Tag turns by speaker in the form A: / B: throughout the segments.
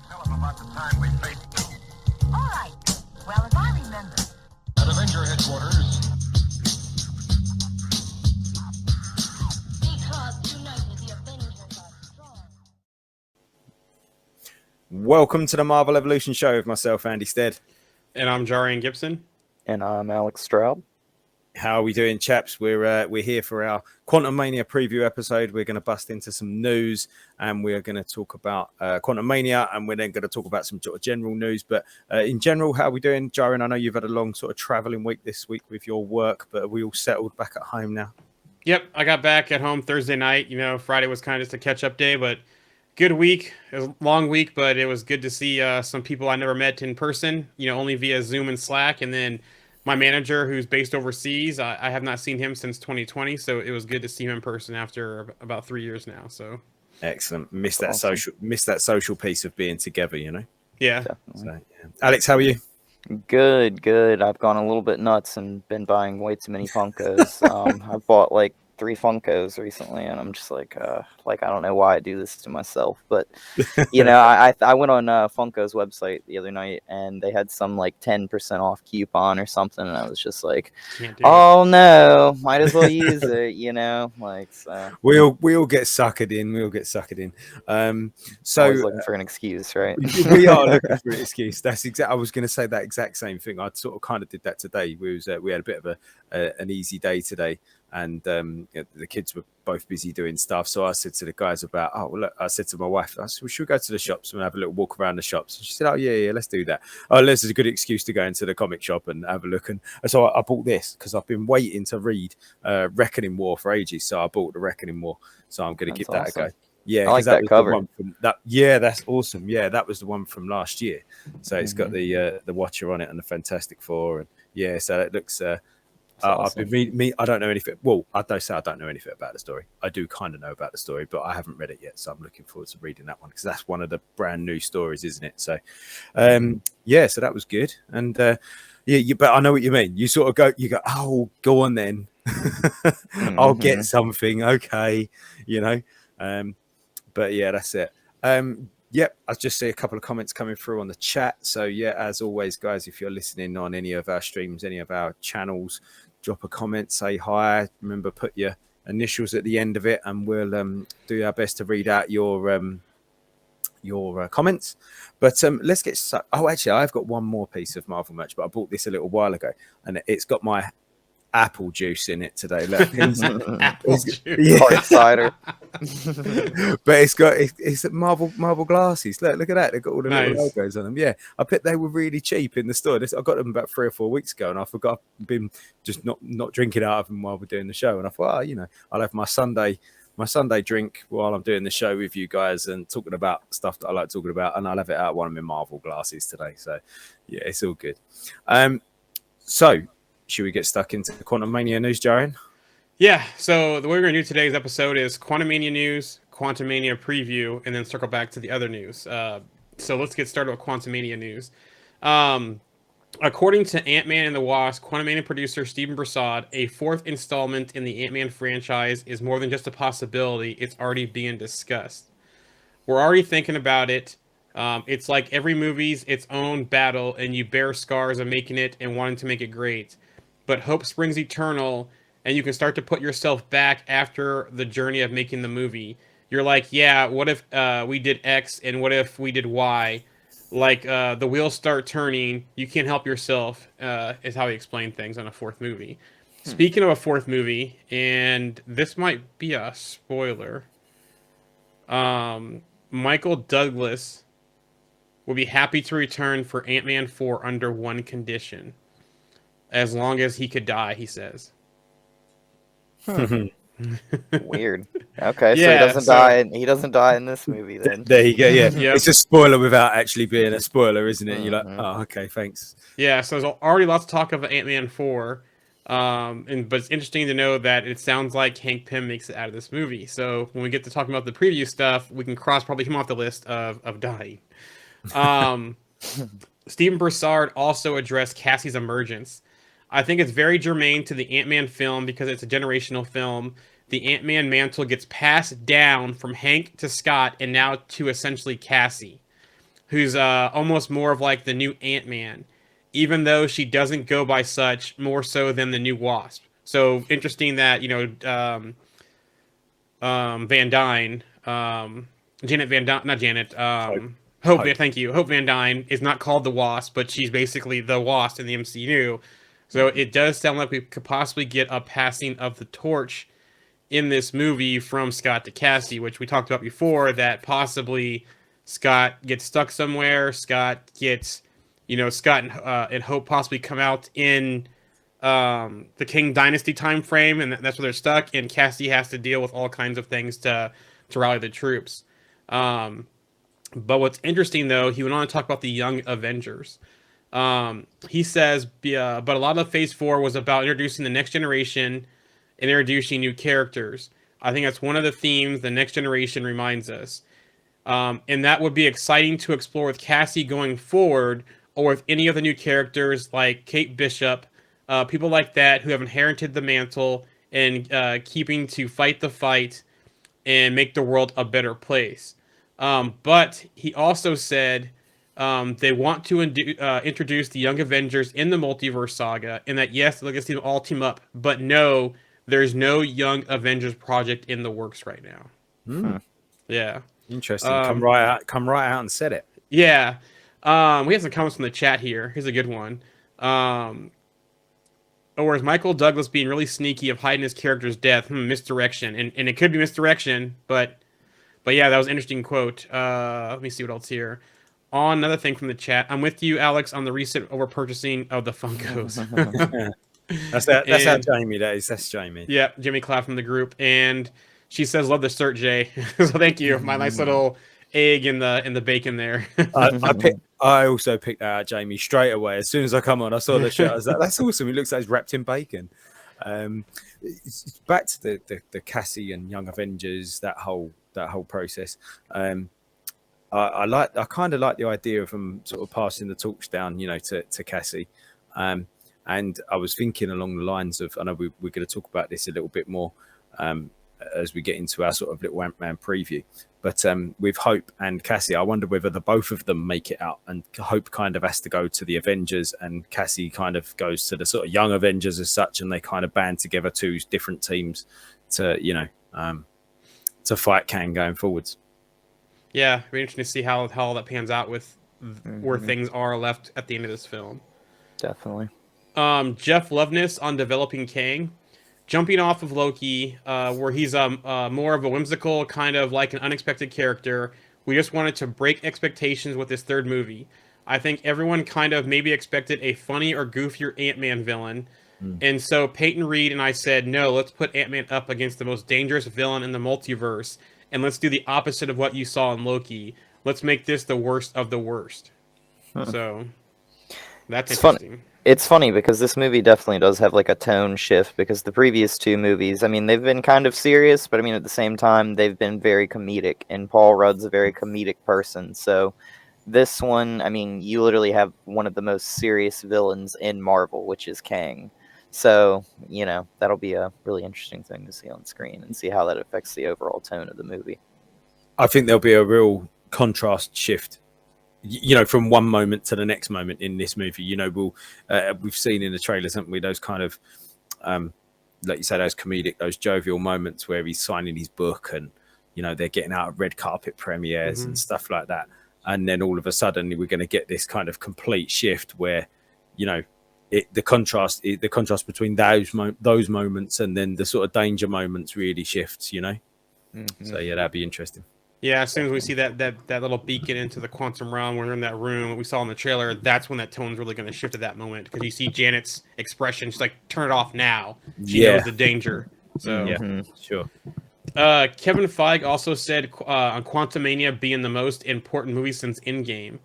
A: Tell him about the time we faced them.
B: All right. Well, as I remember.
A: At Avenger headquarters.
B: Because united, the Avengers are strong.
C: Welcome to the Marvel Evolution Show with myself, Andy Stead.
D: And I'm Jarian Gibson.
E: And I'm Alex Straub.
C: How are we doing, chaps? We're here for our Quantumania preview episode. We're going to bust into some news, and we're going to talk about Quantumania, and we're then going to talk about some sort of general news. But in general, how are we doing, Jarian? I know you've had a long sort of traveling week this week with your work, but are we all settled back at home now?
D: Yep, I got back at home Thursday night. You know, Friday was kind of just a catch-up day, but good week. It was a long week, but it was good to see some people I never met in person, you know, only via Zoom and Slack. And then my manager, who's based overseas, I have not seen him since 2020, so it was good to see him in person after about 3 years now. So
C: excellent. Missed that social piece of being together, you know.
D: Yeah.
C: So, yeah. Alex, how are you?
E: Good. I've gone a little bit nuts and been buying way too many Funkos. I've bought like 3 Funkos recently, and I'm just like I don't know why I do this to myself, but you know, I went on Funko's website the other night, and they had some like 10% off coupon or something, and I was just like, oh no, might as well use it, you know, like so.
C: We all get suckered in. So
E: always looking for an excuse, right?
C: We are looking for an excuse. That's exact. I was going to say that exact same thing. I sort of kind of did that today. We had a bit of an easy day today. And the kids were both busy doing stuff. So I said to the guys about, I said to my wife, I said, well, should we go to the shops and have a little walk around the shops? And she said, oh, yeah, let's do that. Oh, this is a good excuse to go into the comic shop and have a look. And so I bought this because I've been waiting to read Reckoning War for ages. So I bought the Reckoning War. So I'm going to give that a go. Yeah,
E: I like that cover.
C: That's awesome. Yeah, that was the one from last year. So it's got the Watcher on it and the Fantastic Four. And yeah, so it looks...
E: awesome.
C: I've been I don't know anything. Well, I don't say I don't know anything about the story. I do kind of know about the story, but I haven't read it yet. So I'm looking forward to reading that one because that's one of the brand new stories, isn't it? So, so that was good. And but I know what you mean. You sort of go, oh, go on then. I'll get something. Okay, you know. But yeah, that's it. Yep, I just see a couple of comments coming through on the chat. So yeah, as always, guys, if you're listening on any of our streams, any of our channels, drop a comment, say hi. Remember, put your initials at the end of it, and we'll do our best to read out your comments. But let's get started. Oh, actually, I've got one more piece of Marvel merch, but I bought this a little while ago, and it's got my apple juice in it today. Look,
E: Hard cider.
C: But it's Marvel glasses. Look at that. They've got all the little logos on them. Yeah, I bet they were really cheap in the store. I got them about 3 or 4 weeks ago, and I forgot. I've been just not drinking out of them while we're doing the show. And I thought, I'll have my Sunday drink while I'm doing the show with you guys and talking about stuff that I like talking about, and I'll have it out one of my Marvel glasses today. So yeah, it's all good. So should we get stuck into the Quantumania news, Jarian?
D: Yeah, so the way we're going to do today's episode is Quantumania news, Quantumania preview, and then circle back to the other news. So let's get started with Quantumania news. According to Ant-Man and the Wasp, Quantumania producer Stephen Broussard, a 4th installment in the Ant-Man franchise is more than just a possibility. It's already being discussed. We're already thinking about it. It's like every movie's its own battle, and you bear scars of making it and wanting to make it great. But hope springs eternal, and you can start to put yourself back after the journey of making the movie. You're like, yeah, what if we did X, and what if we did Y? Like, the wheels start turning, you can't help yourself, is how he explained things on a 4th movie. Speaking of a 4th movie, and this might be a spoiler, Michael Douglas will be happy to return for Ant-Man 4 under one condition. As long as he could die, he says.
E: Weird. Okay, so he doesn't die. He doesn't die in this movie. Then
C: there you go. Yeah, yep. It's a spoiler without actually being a spoiler, isn't it? You're like, oh, okay, thanks.
D: Yeah. So there's already lots of talk of Ant-Man 4, but it's interesting to know that it sounds like Hank Pym makes it out of this movie. So when we get to talking about the preview stuff, we can cross probably him off the list of dying. Stephen Broussard also addressed Cassie's emergence. I think it's very germane to the Ant-Man film because it's a generational film. The Ant-Man mantle gets passed down from Hank to Scott and now to essentially Cassie. who's almost more of like the new Ant-Man, even though she doesn't go by such, more so than the new Wasp. So interesting that, Van Dyne, Janet Van Dyne, not Janet,
C: Hope.
D: Hope,
C: Hope.
D: thank you. Hope Van Dyne is not called the Wasp, but she's basically the Wasp in the MCU. So it does sound like we could possibly get a passing of the torch in this movie from Scott to Cassie, which we talked about before, that possibly Scott gets stuck somewhere. Scott gets, Scott and Hope possibly come out in the King Dynasty time frame, and that's where they're stuck. And Cassie has to deal with all kinds of things to rally the troops. But what's interesting, though, he went on to talk about the Young Avengers. He says, but a lot of Phase 4 was about introducing the next generation and introducing new characters. I think that's one of the themes the next generation reminds us. And that would be exciting to explore with Cassie going forward, or with any of the new characters like Kate Bishop, people like that who have inherited the mantle and keeping to fight the fight and make the world a better place. But he also said they want to introduce the Young Avengers in the multiverse saga, and that yes, they're going to see them all team up, but no, there's no Young Avengers project in the works right now.
C: Hmm.
D: Yeah.
C: Interesting. Come right out and said it.
D: Yeah. We have some comments from the chat here. Here's a good one. Or is Michael Douglas being really sneaky of hiding his character's death? Misdirection. And it could be misdirection, but yeah, that was an interesting quote. Let me see what else here. On another thing from the chat, I'm with you, Alex, on the recent overpurchasing of the Funkos.
C: That's how Jamie that is. That's Jamie.
D: Yeah, Jimmy Cloud from the group, and she says, "Love the shirt, Jay." So thank you. My nice little egg in the bacon there.
C: I also picked that out, Jamie, straight away. As soon as I come on, I saw the shirt. I was like, "That's awesome! It looks like it's wrapped in bacon." It's back to the Cassie and Young Avengers, that whole process. I kind of like the idea of them sort of passing the torch down, to Cassie. And I was thinking along the lines of, I know we're going to talk about this a little bit more as we get into our sort of little Ant-Man preview. But with Hope and Cassie, I wonder whether the both of them make it out, and Hope kind of has to go to the Avengers, and Cassie kind of goes to the sort of Young Avengers as such, and they kind of band together two different teams to to fight Kang going forwards.
D: Yeah, it'd be interesting to see how all that pans out with where things are left at the end of this film.
E: Definitely.
D: Jeff Loveness on developing Kang, jumping off of Loki, where he's more of a whimsical, kind of like an unexpected character. We just wanted to break expectations with this third movie. I think everyone kind of maybe expected a funny or goofier Ant-Man villain. And so Peyton Reed and I said, no, let's put Ant-Man up against the most dangerous villain in the multiverse, and let's do the opposite of what you saw in Loki. Let's make this the worst of the worst. So that's interesting.
E: It's funny because this movie definitely does have like a tone shift, because the previous two movies, I mean, they've been kind of serious, but I mean, at the same time, they've been very comedic, and Paul Rudd's a very comedic person. So this one, I mean, you literally have one of the most serious villains in Marvel, which is Kang. So, that'll be a really interesting thing to see on screen and see how that affects the overall tone of the movie.
C: I think there'll be a real contrast shift, from one moment to the next moment in this movie. We've seen in the trailers, haven't we, those kind of, like you say, those comedic, those jovial moments where he's signing his book and, they're getting out of red carpet premieres and stuff like that. And then all of a sudden we're going to get this kind of complete shift where, the contrast between those moments and then the sort of danger moments really shifts, So yeah, that'd be interesting.
D: Yeah, as soon as we see that little beacon into the quantum realm, we're in that room we saw in the trailer, that's when that tone's really going to shift at that moment, because you see Janet's expression. She's like, turn it off now. She knows the danger. So
C: yeah, sure.
D: Kevin Feige also said on Quantumania being the most important movie since Endgame.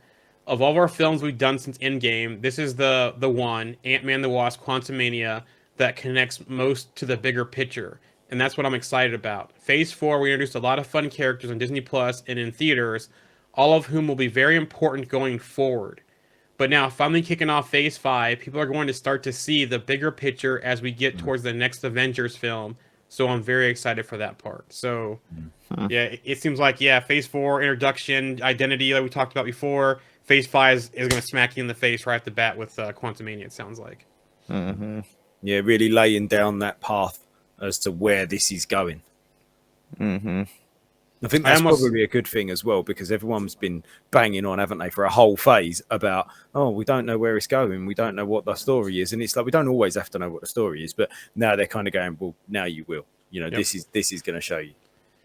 D: Of all of our films we've done since Endgame, this is the one, Ant-Man the Wasp Quantumania, that connects most to the bigger picture. And that's what I'm excited about. Phase 4, we introduced a lot of fun characters on Disney Plus and in theaters, all of whom will be very important going forward. But now, finally kicking off Phase 5, people are going to start to see the bigger picture as we get towards the next Avengers film. So I'm very excited for that part. So
E: Hmm.
D: yeah, it seems like Phase 4 introduction identity like we talked about before. Phase 5 is going to smack you in the face right at the bat with Quantumania. It sounds like.
E: Hmm.
C: Yeah, really laying down that path as to where this is going.
E: Hmm.
C: I think
D: I
C: that's
D: almost
C: probably a good thing as well, because everyone's been banging on, haven't they, for a whole phase about, oh, we don't know where it's going, we don't know what the story is, and it's like we don't always have to know what the story is, but now they're kind of going, well, now you will.
D: yep.
C: This is going to show you.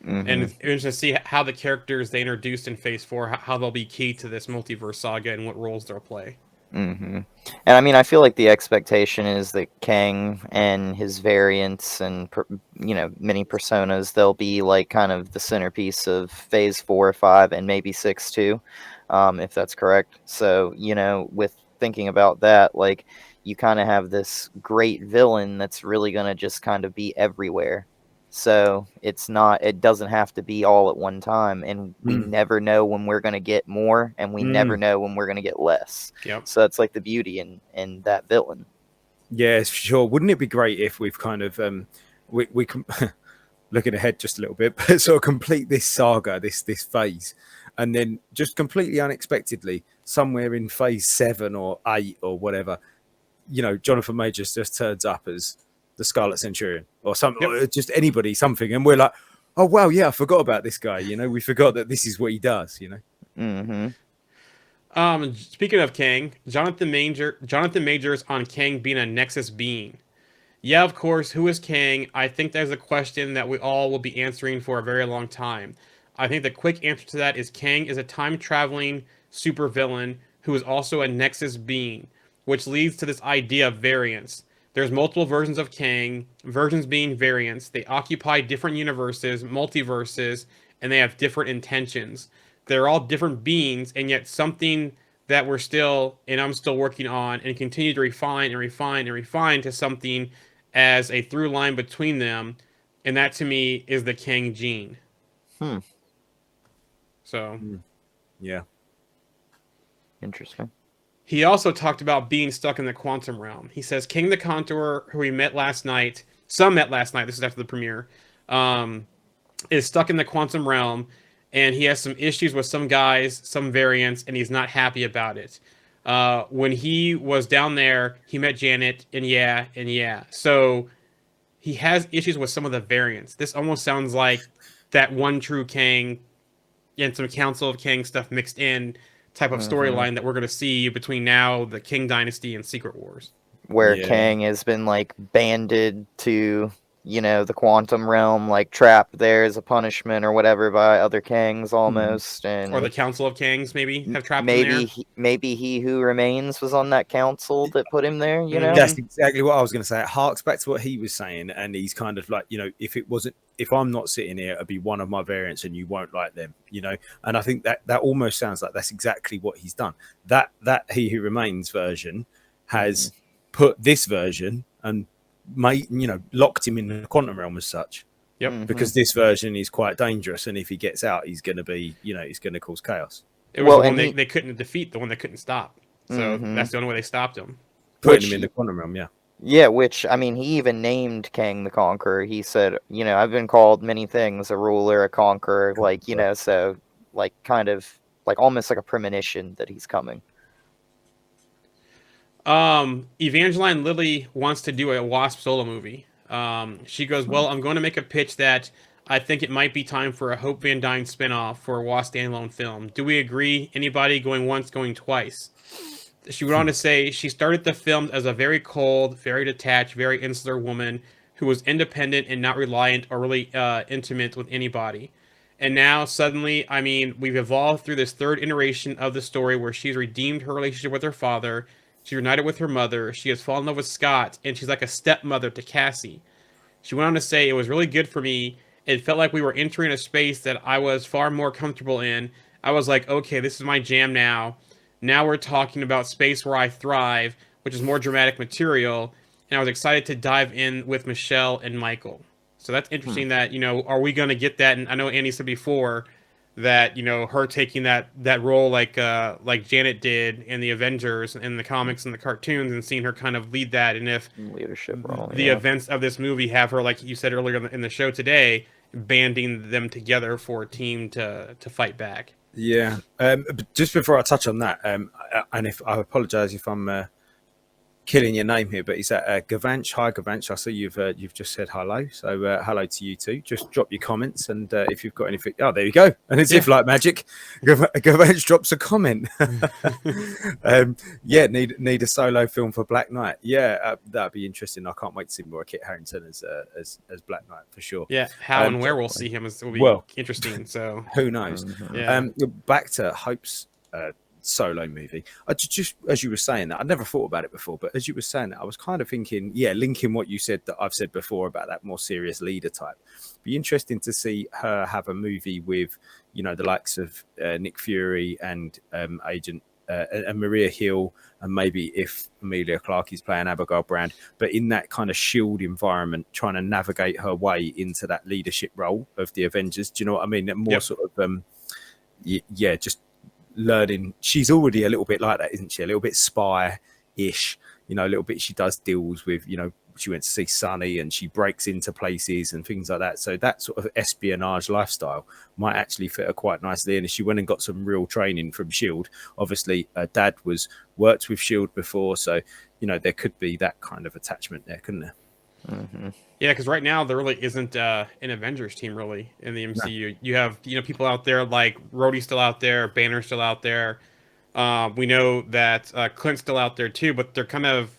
D: And
E: Hmm.
D: it's interesting to see how the characters they introduced in Phase 4, how they'll be key to this multiverse saga and what roles they'll play.
E: Hmm. And I mean, I feel like the expectation is that Kang and his variants and many personas, they'll be like kind of the centerpiece of Phase 4 or 5 and maybe 6 too, if that's correct. So with thinking about that, like you kind of have this great villain that's really gonna just kind of be everywhere. So it doesn't have to be all at one time, and we
C: Mm,
E: never know when we're going to get more, and we never
C: mm.
E: know when we're going to get less.
D: Yep.
E: So that's like the beauty in that villain.
C: Yeah, for sure. Wouldn't it be great if we've kind of we can looking ahead just a little bit, but sort of complete this saga, this phase, and then just completely unexpectedly, somewhere in phase 7 or 8 or whatever, Jonathan Majors just turns up as the Scarlet Centurion or something,
D: Yep.
C: or just anybody, something, and we're like, oh wow, yeah, I forgot about this guy. We forgot that this is what he does.
E: Hmm.
D: Speaking of Kang, Jonathan Majors on Kang being a Nexus being. Yeah, of course, who is Kang? I think there's a question that we all will be answering for a very long time. I think the quick answer to that is Kang is a time-traveling supervillain who is also a Nexus being, which leads to this idea of variance. There's multiple versions of Kang, versions being variants. They occupy different universes, multiverses, and they have different intentions. They're all different beings, and yet something that I'm still working on and continue to refine and refine and refine to something as a through line between them, and that to me is the Kang gene.
E: Hmm.
D: So
C: Yeah.
E: Interesting.
D: he also talked about being stuck in the quantum realm. He says King the Conqueror, who we met last night, some met last night. This is after the premiere. Is stuck in the quantum realm, and he has some issues with some guys, some variants, and he's not happy about it. When he was down there, he met Janet, and yeah. So he has issues with some of the variants. This almost sounds like that one true Kang and some Council of Kang stuff mixed in type of
E: Hmm.
D: storyline that we're going to see between now, the King Dynasty, and Secret Wars.
E: Where
C: Yeah.
E: Kang has been like banded to the quantum realm, like trapped there as a punishment or whatever by other Kangs almost,
D: Or the
E: and
D: Council of Kangs maybe have trapped him
E: maybe
D: there.
E: maybe he who remains was on that council that put him there.
D: Mhm.
C: That's exactly what I was going to say. It harks back to what he was saying, and he's kind of like, if I'm not sitting here, it'll be one of my variants, and you won't like them. And I think that almost sounds like that's exactly what he's done. That He Who Remains version has put this version and locked him in the quantum realm as such,
D: Yep.
E: Mhm.
C: because this version is quite dangerous, and if he gets out, he's going to be, he's going to cause chaos.
D: It was
E: Well,
D: the one
E: and he,
D: they couldn't defeat, the one they couldn't stop. So
E: Mhm.
D: that's the only way they stopped him.
C: Putting
E: which
C: him in the quantum realm, yeah.
E: Yeah, which I mean, he even named Kang the Conqueror. He said, I've been called many things, a ruler, a conqueror, like, so like kind of like almost like a premonition that he's coming.
D: Evangeline Lilly wants to do a Wasp solo movie. She goes, well, I'm going to make a pitch that I think it might be time for a Hope Van Dyne spinoff for a Wasp standalone film. Do we agree? Anybody going once, going twice? She went on to say she started the film as a very cold, very detached, very insular woman who was independent and not reliant or really intimate with anybody. And now suddenly, I mean, we've evolved through this third iteration of the story where she's redeemed her relationship with her father. She's reunited with her mother. She has fallen in love with Scott, and she's like a stepmother to Cassie. She went on to say, it was really good for me. It felt like we were entering a space that I was far more comfortable in. I was like, okay, this is my jam now. Now we're talking about space where I thrive, which is more dramatic material. And I was excited to dive in with Michelle and Michael. So that's
E: Hmm.
D: interesting that, are we going to get that? And I know Andy said before that her taking that role like Janet did in the Avengers and the comics and the cartoons, and seeing her kind of lead that, and if
E: Leadership role.
D: the events of this movie have her, like you said earlier in the show today, banding them together for a team to fight back.
C: Yeah. But just before I touch on that, and if I apologise if I'm killing your name here, but is that Gavanch? Hi, Gavanch. I see you've just said hello, so hello to you too. Just drop your comments, and if you've got anything, oh, there you go. And as if like magic, Gavanch drops a comment. Yeah, need a solo film for Black Knight. Yeah, that'd be interesting. I can't wait to see more Kit Harington as Black Knight for sure.
D: Yeah, how and where we'll see him will be interesting. So
C: who knows?
D: Yeah.
C: Back to Hope's solo movie. I just as you were saying that, I'd never thought about it before, but as you were saying that, I was kind of thinking, linking what you said that I've said before about that more serious leader type. Be interesting to see her have a movie with the likes of Nick Fury and Agent and Maria Hill, and maybe if Emilia Clarke is playing Abigail Brand, but in that kind of shield environment, trying to navigate her way into that leadership role of the Avengers. Do you know what I mean? More sort of just learning. She's already a little bit like that, isn't she? A little bit spy-ish, a little bit. She does deals with, she went to see Sonny and she breaks into places and things like that. So that sort of espionage lifestyle might actually fit her quite nicely. And if she went and got some real training from SHIELD, obviously her dad worked with SHIELD before. So, there could be that kind of attachment there, couldn't there?
E: Mm-hmm.
D: Yeah, because right now there really isn't an Avengers team really in the MCU. No. You have people out there like Rhodey's still out there, Banner's still out there. We know that Clint's still out there too, but they're kind of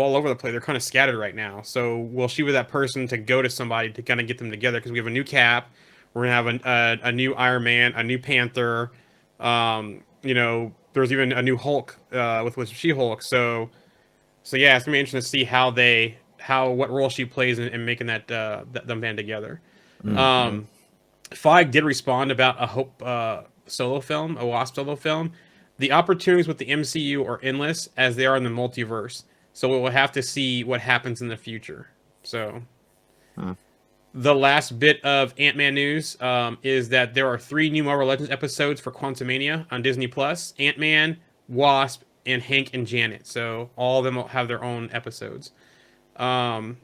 D: all over the place. They're kind of scattered right now. So will she be that person to go to somebody to kind of get them together? Because we have a new Cap, we're gonna have a new Iron Man, a new Panther. There's even a new Hulk with She-Hulk. So yeah, it's gonna be interesting to see what role she plays in making that them band together.
E: Mm-hmm.
D: Feige did respond about a Hope solo film, a Wasp solo film. The opportunities with the MCU are endless as they are in the multiverse. So we'll have to see what happens in the future. So the last bit of Ant-Man news is that there are 3 new Marvel Legends episodes for Quantumania on Disney Plus. Ant-Man, Wasp, and Hank and Janet. So all of them will have their own episodes.
C: Watch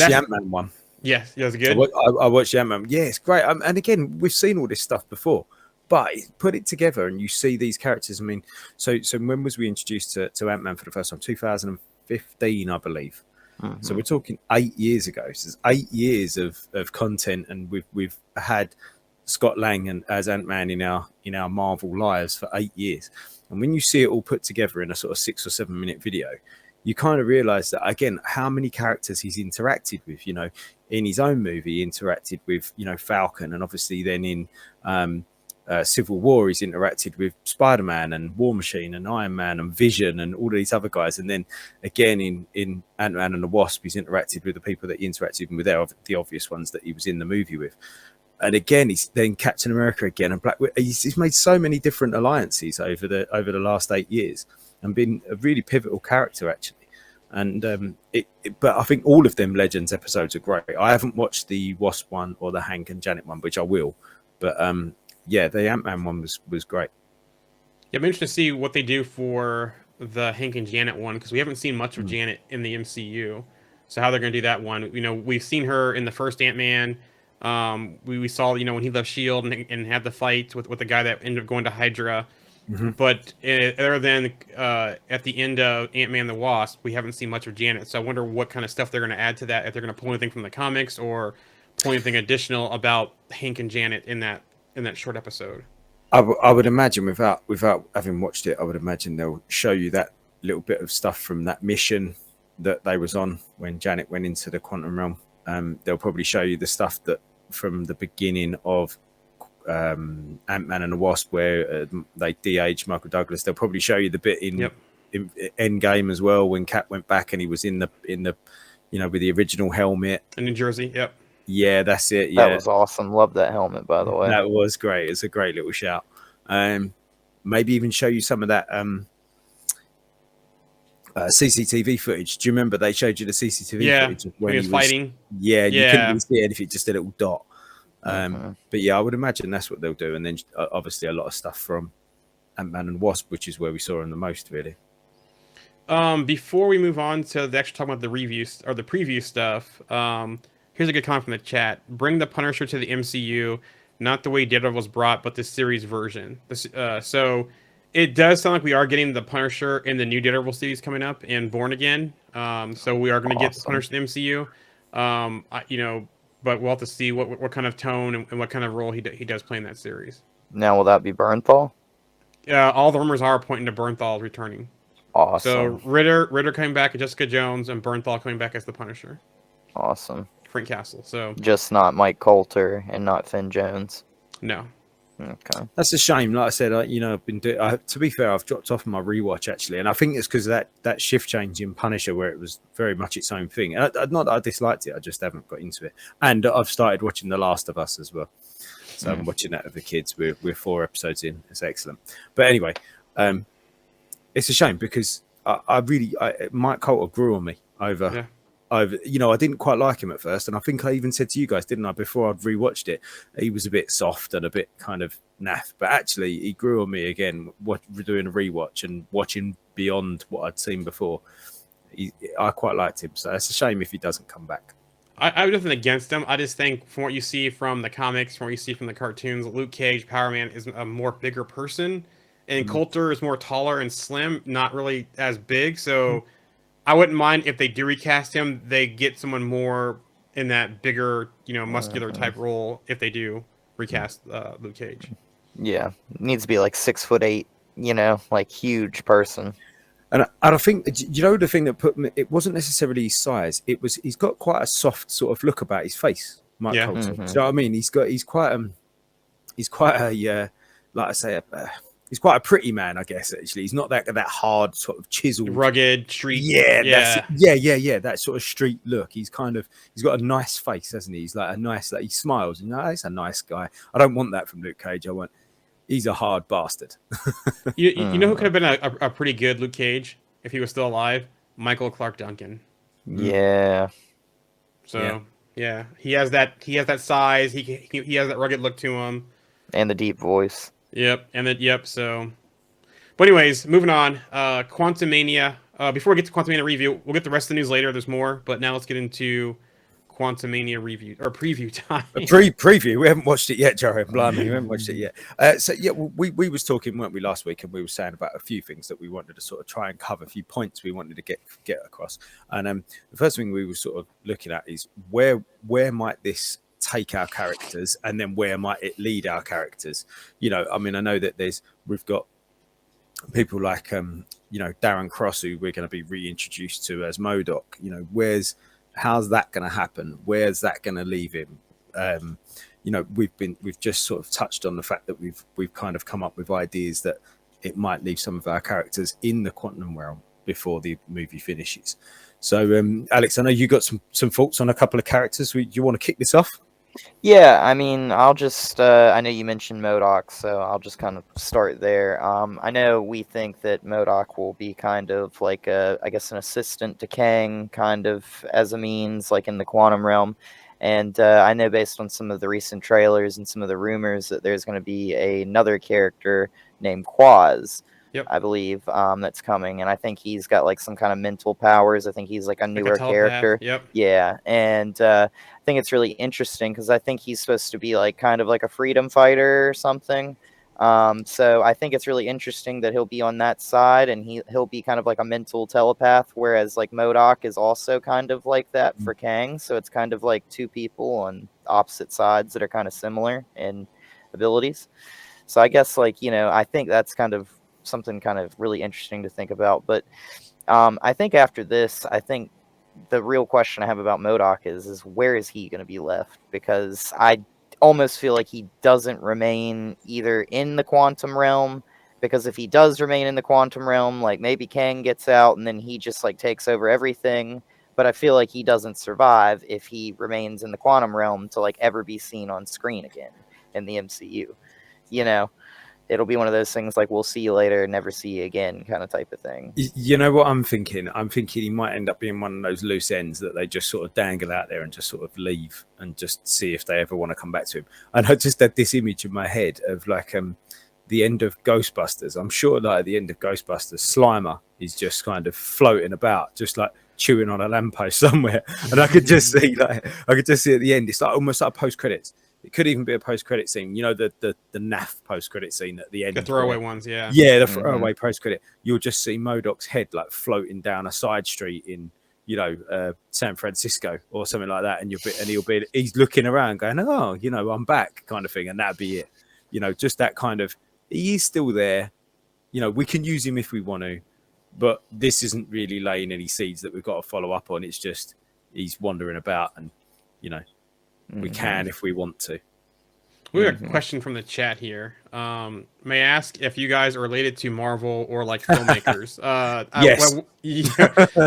C: the Ant-Man one.
D: Yes, yeah, it's good.
C: I watched the Ant-Man. Yeah, it's great. And again, we've seen all this stuff before, but put it together and you see these characters. I mean, so when was we introduced to Ant-Man for the first time? 2015, I believe. Mm-hmm. So we're talking 8 years ago. So it's 8 years of content, and we've had Scott Lang as Ant-Man in our Marvel lives for 8 years. And when you see it all put together in a sort of 6 or 7 minute video, you kind of realize that, again, how many characters he's interacted with. In his own movie, he interacted with Falcon, and obviously then in Civil War, he's interacted with Spider-Man and War Machine and Iron Man and Vision and all of these other guys. And then again in Ant-Man and the Wasp, he's interacted with the people that he interacted with, the obvious ones that he was in the movie with. And again, he's then Captain America again and Black Widow. He's made so many different alliances over the last 8 years and been a really pivotal character, actually. And but I think all of them Legends episodes are great. I haven't watched the Wasp one or the Hank and Janet one, which I will. But the Ant-Man one was great.
D: Yeah, I'm interested to see what they do for the Hank and Janet one, because we haven't seen much of Janet in the MCU. So how they're going to do that one. We've seen her in the first Ant-Man. We saw, when he left S.H.I.E.L.D. and had the fight with the guy that ended up going to Hydra. Mm-hmm. But other than at the end of Ant-Man the Wasp, we haven't seen much of Janet. So I wonder what kind of stuff they're going to add to that, if they're going to pull anything from the comics or pull anything additional about Hank and Janet in that short episode.
C: I would imagine, without having watched it, I would imagine they'll show you that little bit of stuff from that mission that they was on when Janet went into the quantum realm. They'll probably show you the stuff that from the beginning of Ant-Man and the Wasp, where they de-aged Michael Douglas. They'll probably show you the bit in Endgame as well, when Cap went back and he was in the with the original helmet
D: in New Jersey. Yep.
C: Yeah, that's it. Yeah,
E: that was awesome. Love that helmet, by the way.
C: That was great. It's a great little shout. Maybe even show you some of that CCTV footage. Do you remember they showed you the CCTV footage of
D: when he was fighting?
C: Yeah, you couldn't really see anything, just a little dot. But yeah, I would imagine that's what they'll do, and then obviously a lot of stuff from Ant-Man and Wasp, which is where we saw him the most, really.
D: Before we move on to the actual talking about the reviews or the preview stuff, here's a good comment from the chat. Bring the Punisher to the MCU, not the way Daredevil was brought, but the series version. So it does sound like we are getting the Punisher in the new Daredevil series coming up in Born Again. So we are going to get the Punisher in the MCU. But we'll have to see what kind of tone and what kind of role he does play in that series.
E: Now, will that be Bernthal?
D: All the rumors are pointing to Bernthal returning.
E: Awesome.
D: So Ritter coming back as Jessica Jones and Bernthal coming back as the Punisher.
E: Awesome.
D: Frank Castle. So
E: just not Mike Coulter and not Finn Jones.
D: No.
E: Okay.
C: That's a shame. Like I said, I've been doing. To be fair, I've dropped off my rewatch actually, and I think it's because of that shift change in Punisher, where it was very much its own thing. And not that I disliked it, I just haven't got into it. And I've started watching The Last of Us as well, so I'm watching that with the kids. We're 4 episodes in. It's excellent. But anyway, it's a shame because Mike Coulter grew on me over.
D: Yeah.
C: I didn't quite like him at first, and I think I even said to you guys, didn't I, before I'd rewatched it, he was a bit soft and a bit kind of naff. But actually, he grew on me again. Doing a rewatch and watching beyond what I'd seen before, I quite liked him. So it's a shame if he doesn't come back.
D: I have nothing against him. I just think from what you see from the comics, from what you see from the cartoons, Luke Cage, Power Man is a more bigger person, and Coulter is more taller and slim, not really as big. So. I wouldn't mind if they do recast him. They get someone more in that bigger, muscular type role if they do recast Luke Cage.
E: Yeah, needs to be like 6'8", like huge person.
C: And I think the thing that put me, it wasn't necessarily his size. It was he's got quite a soft sort of look about his face, Mike Coulter. Do you know what I mean? He's quite a like I say he's quite a pretty man, I guess. Actually, he's not that hard sort of chiseled,
D: rugged street.
C: Yeah. That sort of street look. He's got a nice face, hasn't he? He's like a nice, he smiles. He's a nice guy. I don't want that from Luke Cage. He's a hard bastard.
D: You know who could have been a pretty good Luke Cage if he was still alive? Michael Clark Duncan.
E: Yeah.
D: So yeah, he has that size. He has that rugged look to him,
E: and the deep voice.
D: So, but anyways, moving on. Quantumania. Before we get to Quantumania review, we'll get the rest of the news later. There's more, but now let's get into Quantumania review or preview time.
C: Preview. We haven't watched it yet, Joey. Blimey, we haven't watched it yet. So yeah, we was talking, weren't we, last week, and we were saying about a few things that we wanted to sort of try and cover, a few points we wanted to get across. And the first thing we were sort of looking at is where might this take our characters, and then where might it lead our characters? I know that we've got people like Darren Cross, who we're going to be reintroduced to as MODOK. How's that going to happen? Where's that going to leave him? We've just sort of touched on the fact that we've kind of come up with ideas that it might leave some of our characters in the quantum realm before the movie finishes. So Alex, I know you got some thoughts on a couple of characters. Do you want to kick this off?
E: Yeah, I mean, I'll just, I know you mentioned MODOK, so I'll just kind of start there. I know we think that MODOK will be kind of like, I guess, an assistant to Kang, kind of as a means, like in the quantum realm. And I know based on some of the recent trailers and some of the rumors that there's going to be another character named Quaz.
D: Yep.
E: I believe that's coming, and I think he's got like some kind of mental powers. I think he's like a newer character.
D: Yep.
E: Yeah, and I think it's really interesting because I think he's supposed to be like kind of like a freedom fighter or something. So I think it's really interesting that he'll be on that side, and he'll be kind of like a mental telepath, whereas like MODOK is also kind of like that for Kang. So it's kind of like two people on opposite sides that are kind of similar in abilities. So I guess I think that's kind of something kind of really interesting to think about. But I think after this, I think the real question I have about MODOK is where is he going to be left? Because I almost feel like he doesn't remain either in the quantum realm, because if he does remain in the quantum realm, like maybe Kang gets out and then he just like takes over everything. But I feel like he doesn't survive if he remains in the quantum realm to like ever be seen on screen again in the MCU, it'll be one of those things like we'll see you later, never see you again kind of type of thing.
C: You know what I'm thinking? I'm thinking he might end up being one of those loose ends that they just sort of dangle out there and just sort of leave and just see if they ever want to come back to him. And I just had this image in my head of like the end of Ghostbusters. I'm sure like at the end of Ghostbusters, Slimer is just kind of floating about, just like chewing on a lamppost somewhere. And I could just see at the end, it's like almost like post credits. It could even be a post-credit scene. You know, the naff post-credit scene at the end.
D: The throwaway ones, yeah.
C: Yeah, the throwaway post-credit. You'll just see MODOK's head like floating down a side street in, San Francisco or something like that, and he's looking around going, oh, I'm back, kind of thing, and that'd be it. Just that kind of, he is still there. We can use him if we want to, but this isn't really laying any seeds that we've got to follow up on. It's just he's wandering about, and we can if we want to.
D: We have a question from the chat here. May I ask if you guys are related to Marvel or like filmmakers?
C: Yes.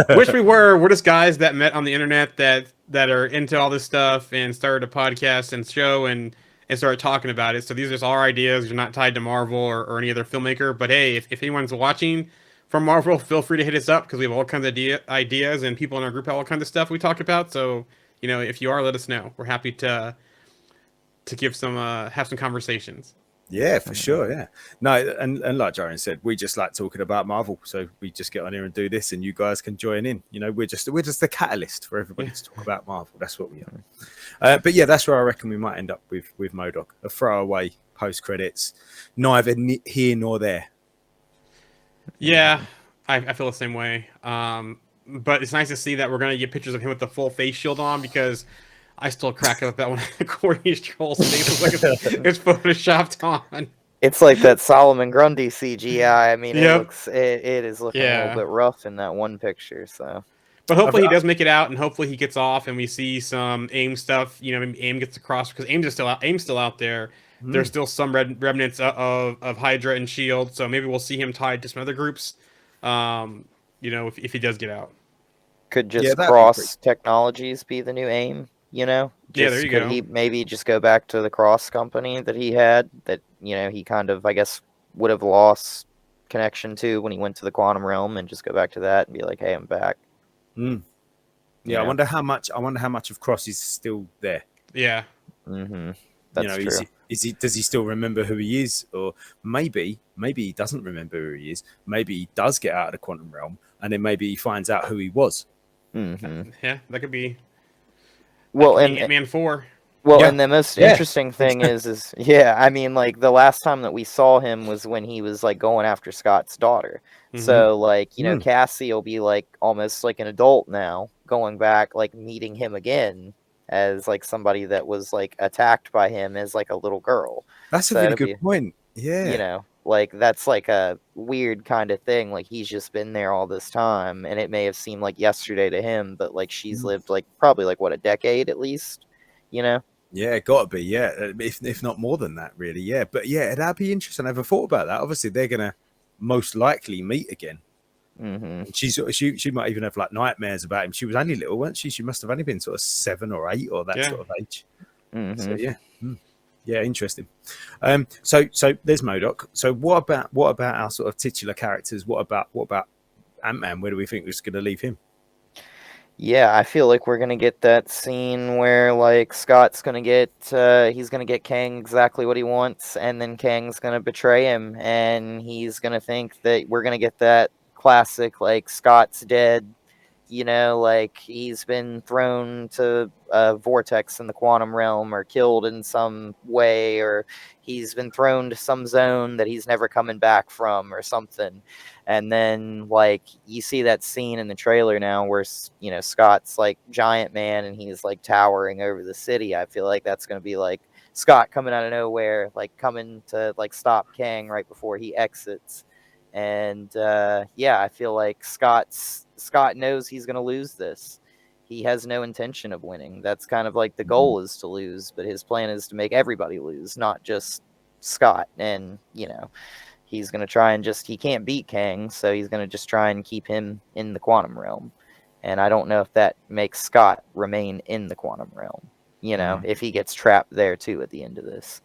D: Wish we were. We're just guys that met on the internet that are into all this stuff and started a podcast and show and started talking about it. So these are just our ideas. You're not tied to Marvel or any other filmmaker. But hey, if anyone's watching from Marvel, feel free to hit us up because we have all kinds of ideas and people in our group have all kinds of stuff we talk about. So if you are, let us know. We're happy to give some have some conversations.
C: Yeah, for sure. Yeah, no, and like Jaren said, we just like talking about Marvel, so we just get on here and do this, and you guys can join in. We're just the catalyst for everybody to talk about Marvel. That's what we are. But yeah, that's where I reckon we might end up with MODOK, a throwaway post credits, neither here nor there.
D: Yeah, I feel the same way. But it's nice to see that we're gonna get pictures of him with the full face shield on because I still crack up that one. Corey's Troll's face looks like it's photoshopped on.
E: It's like that Solomon Grundy CGI. I mean,
D: Yep.
E: it is looking a little bit rough in that one picture. So,
D: but hopefully he does make it out, and hopefully he gets off, and we see some AIM stuff. Maybe AIM gets across because AIM's still out. AIM's still out there. There's still some remnants of Hydra and Shield, so maybe we'll see him tied to some other groups. If he does get out,
E: could just cross technologies be the new AIM?
D: Yeah, there you go.
E: He maybe just go back to the cross company that he had that, he kind of, I guess, would have lost connection to when he went to the quantum realm and just go back to that and be like, hey, I'm back.
C: Yeah, I wonder how much of Cross is still there.
D: Yeah.
E: That's true.
C: Does he still remember who he is? Or maybe he doesn't remember who he is. Maybe he does get out of the quantum realm and then maybe he finds out who he was.
D: Yeah, that could be.
E: Well, and
D: Ant-Man 4.
E: Well, and the most interesting thing is I mean, like the last time that we saw him was when he was like going after Scott's daughter. So like, Cassie will be like almost like an adult now, going back, like meeting him again as like somebody that was like attacked by him as like a little girl.
C: That's a really good point. Yeah.
E: Like that's like a weird kind of thing. Like he's just been there all this time and it may have seemed like yesterday to him, but like she's lived like probably like what, a decade at least, Yeah,
C: gotta be, if not more than that, really. Yeah, but yeah, that'd be interesting. I never thought about that. Obviously they're gonna most likely meet again. She might even have like nightmares about him. She was only little, wasn't she? She must have only been sort of 7 or 8 or that sort of age. So yeah, interesting. So there's MODOK. So what about our sort of titular characters? What about Ant-Man? Where do we think we're going to leave him?
E: Yeah, I feel like we're gonna get that scene where like Scott's gonna get he's gonna get Kang exactly what he wants, and then Kang's gonna betray him, and he's gonna think that we're gonna get that classic like Scott's dead, like he's been thrown to a vortex in the quantum realm or killed in some way, or he's been thrown to some zone that he's never coming back from or something. And then like you see that scene in the trailer now where Scott's like giant man and he's like towering over the city. I feel like that's going to be like Scott coming out of nowhere, like coming to like stop Kang right before he exits. And I feel like Scott knows he's going to lose this. He has no intention of winning. That's kind of like the goal is to lose, but his plan is to make everybody lose, not just Scott. And he's going to try and he can't beat Kang, so he's going to just try and keep him in the quantum realm. And I don't know if that makes Scott remain in the quantum realm, if he gets trapped there too at the end of this.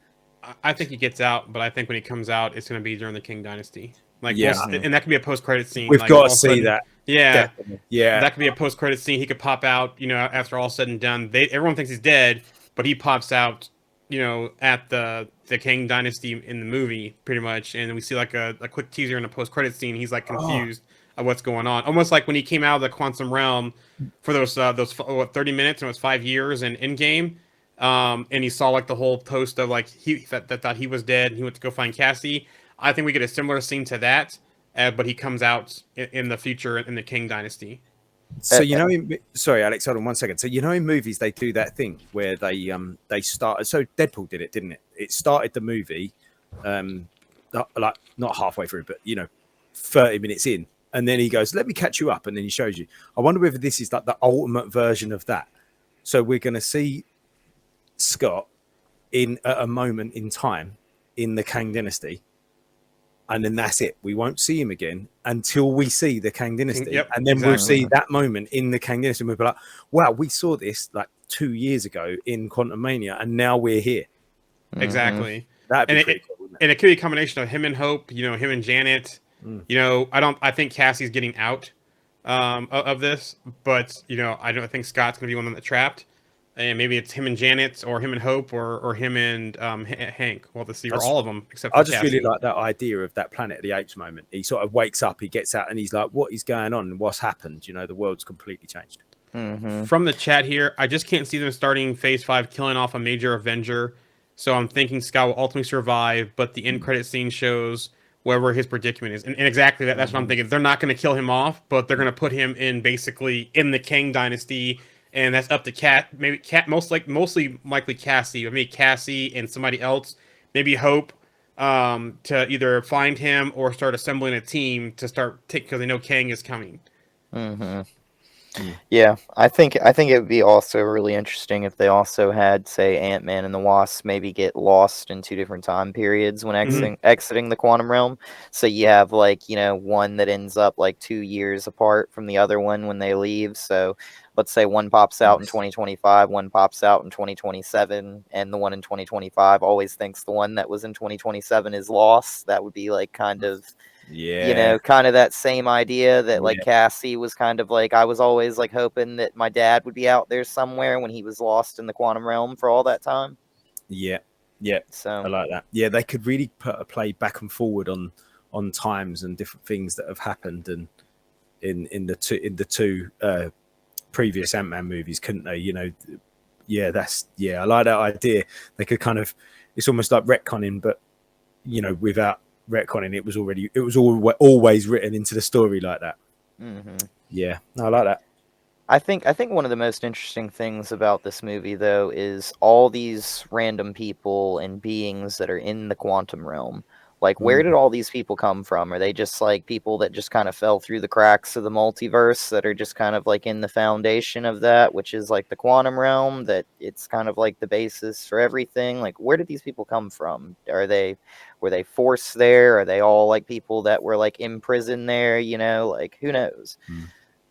D: I think he gets out, but I think when he comes out, it's going to be during the King Dynasty. Like,
C: Yeah,
D: and that could be a post-credit scene.
C: we've
D: Like,
C: got
D: all
C: to
D: of a
C: see
D: sudden,
C: that.
D: yeah,
C: Definitely. Yeah,
D: that could be a post-credit scene. He could pop out, after all said and done. Everyone thinks he's dead, but he pops out, at the King Dynasty in the movie, pretty much, and we see like a quick teaser in a post-credit scene. He's like
C: oh,
D: confused of what's going on, almost like when he came out of the quantum realm for those 30 minutes, and it was 5 years in Endgame. And he saw like the whole post of like that thought he was dead, and he went to go find Cassie. I think we get a similar scene to that, but he comes out in the future in the King Dynasty.
C: so sorry, Alex, hold on 1 second. So in movies they do that thing where they start. So Deadpool did it, didn't it? It started the movie, not halfway through, but 30 minutes in, and then he goes, "Let me catch you up," and then he shows you. I wonder whether this is like the ultimate version of that. So we're going to see Scott at a moment in time in the Kang Dynasty, and then that's it. We won't see him again until we see the Kang Dynasty,
D: Yep,
C: and then
D: exactly.
C: we'll see that moment in the Kang Dynasty. And we'll be like, "Wow, we saw this like 2 years ago in Quantumania, and now we're here."
D: Exactly.
C: That'd be
D: And
C: pretty cool, wouldn't it?
D: and it could be a combination of him and Hope, him and Janet. I think Cassie's getting out of this, but I don't think Scott's gonna be one of them that trapped. And maybe it's him and Janet, or him and Hope, or him and Hank. Well, to see, or all of them except for
C: I just
D: Cassie.
C: really like that idea of that Planet of the Apes moment. He sort of wakes up, he gets out, and he's like, "What is going on? What's happened? The world's completely changed."
D: From the chat here, I just can't see them starting Phase 5, killing off a major Avenger. So I'm thinking Scott will ultimately survive, but the end credit scene shows wherever his predicament is. And exactly that's what I'm thinking. They're not going to kill him off, but they're going to put him in basically in the Kang Dynasty. And that's up to mostly likely Cassie, but maybe Cassie and somebody else, maybe Hope, to either find him or start assembling a team to because they know Kang is coming.
E: Yeah, I think it would be also really interesting if they also had, say, Ant-Man and the Wasp maybe get lost in two different time periods when exiting the quantum realm. So you have one that ends up like 2 years apart from the other one when they leave. So let's say one pops out in 2025, one pops out in 2027, and the one in 2025 always thinks the one that was in 2027 is lost. That would be like kind of kind of that same idea that like Cassie was kind of like, I was always like hoping that my dad would be out there somewhere when he was lost in the quantum realm for all that time.
C: Yeah.
E: So
C: I like that. Yeah, they could really put a play back and forward on times and different things that have happened, and in the two previous Ant-Man movies, couldn't they? I like that idea. They could kind of, it's almost like retconning, but without retconning, it was always written into the story like that. Yeah, I like that.
E: I think one of the most interesting things about this movie, though, is all these random people and beings that are in the quantum realm. Like, where did all these people come from? Are they just like people that just kind of fell through the cracks of the multiverse that are just kind of like in the foundation of that, which is like the quantum realm, that it's kind of like the basis for everything? Like, where did these people come from? Were they forced there? Are they all like people that were like imprisoned there? Like, who knows?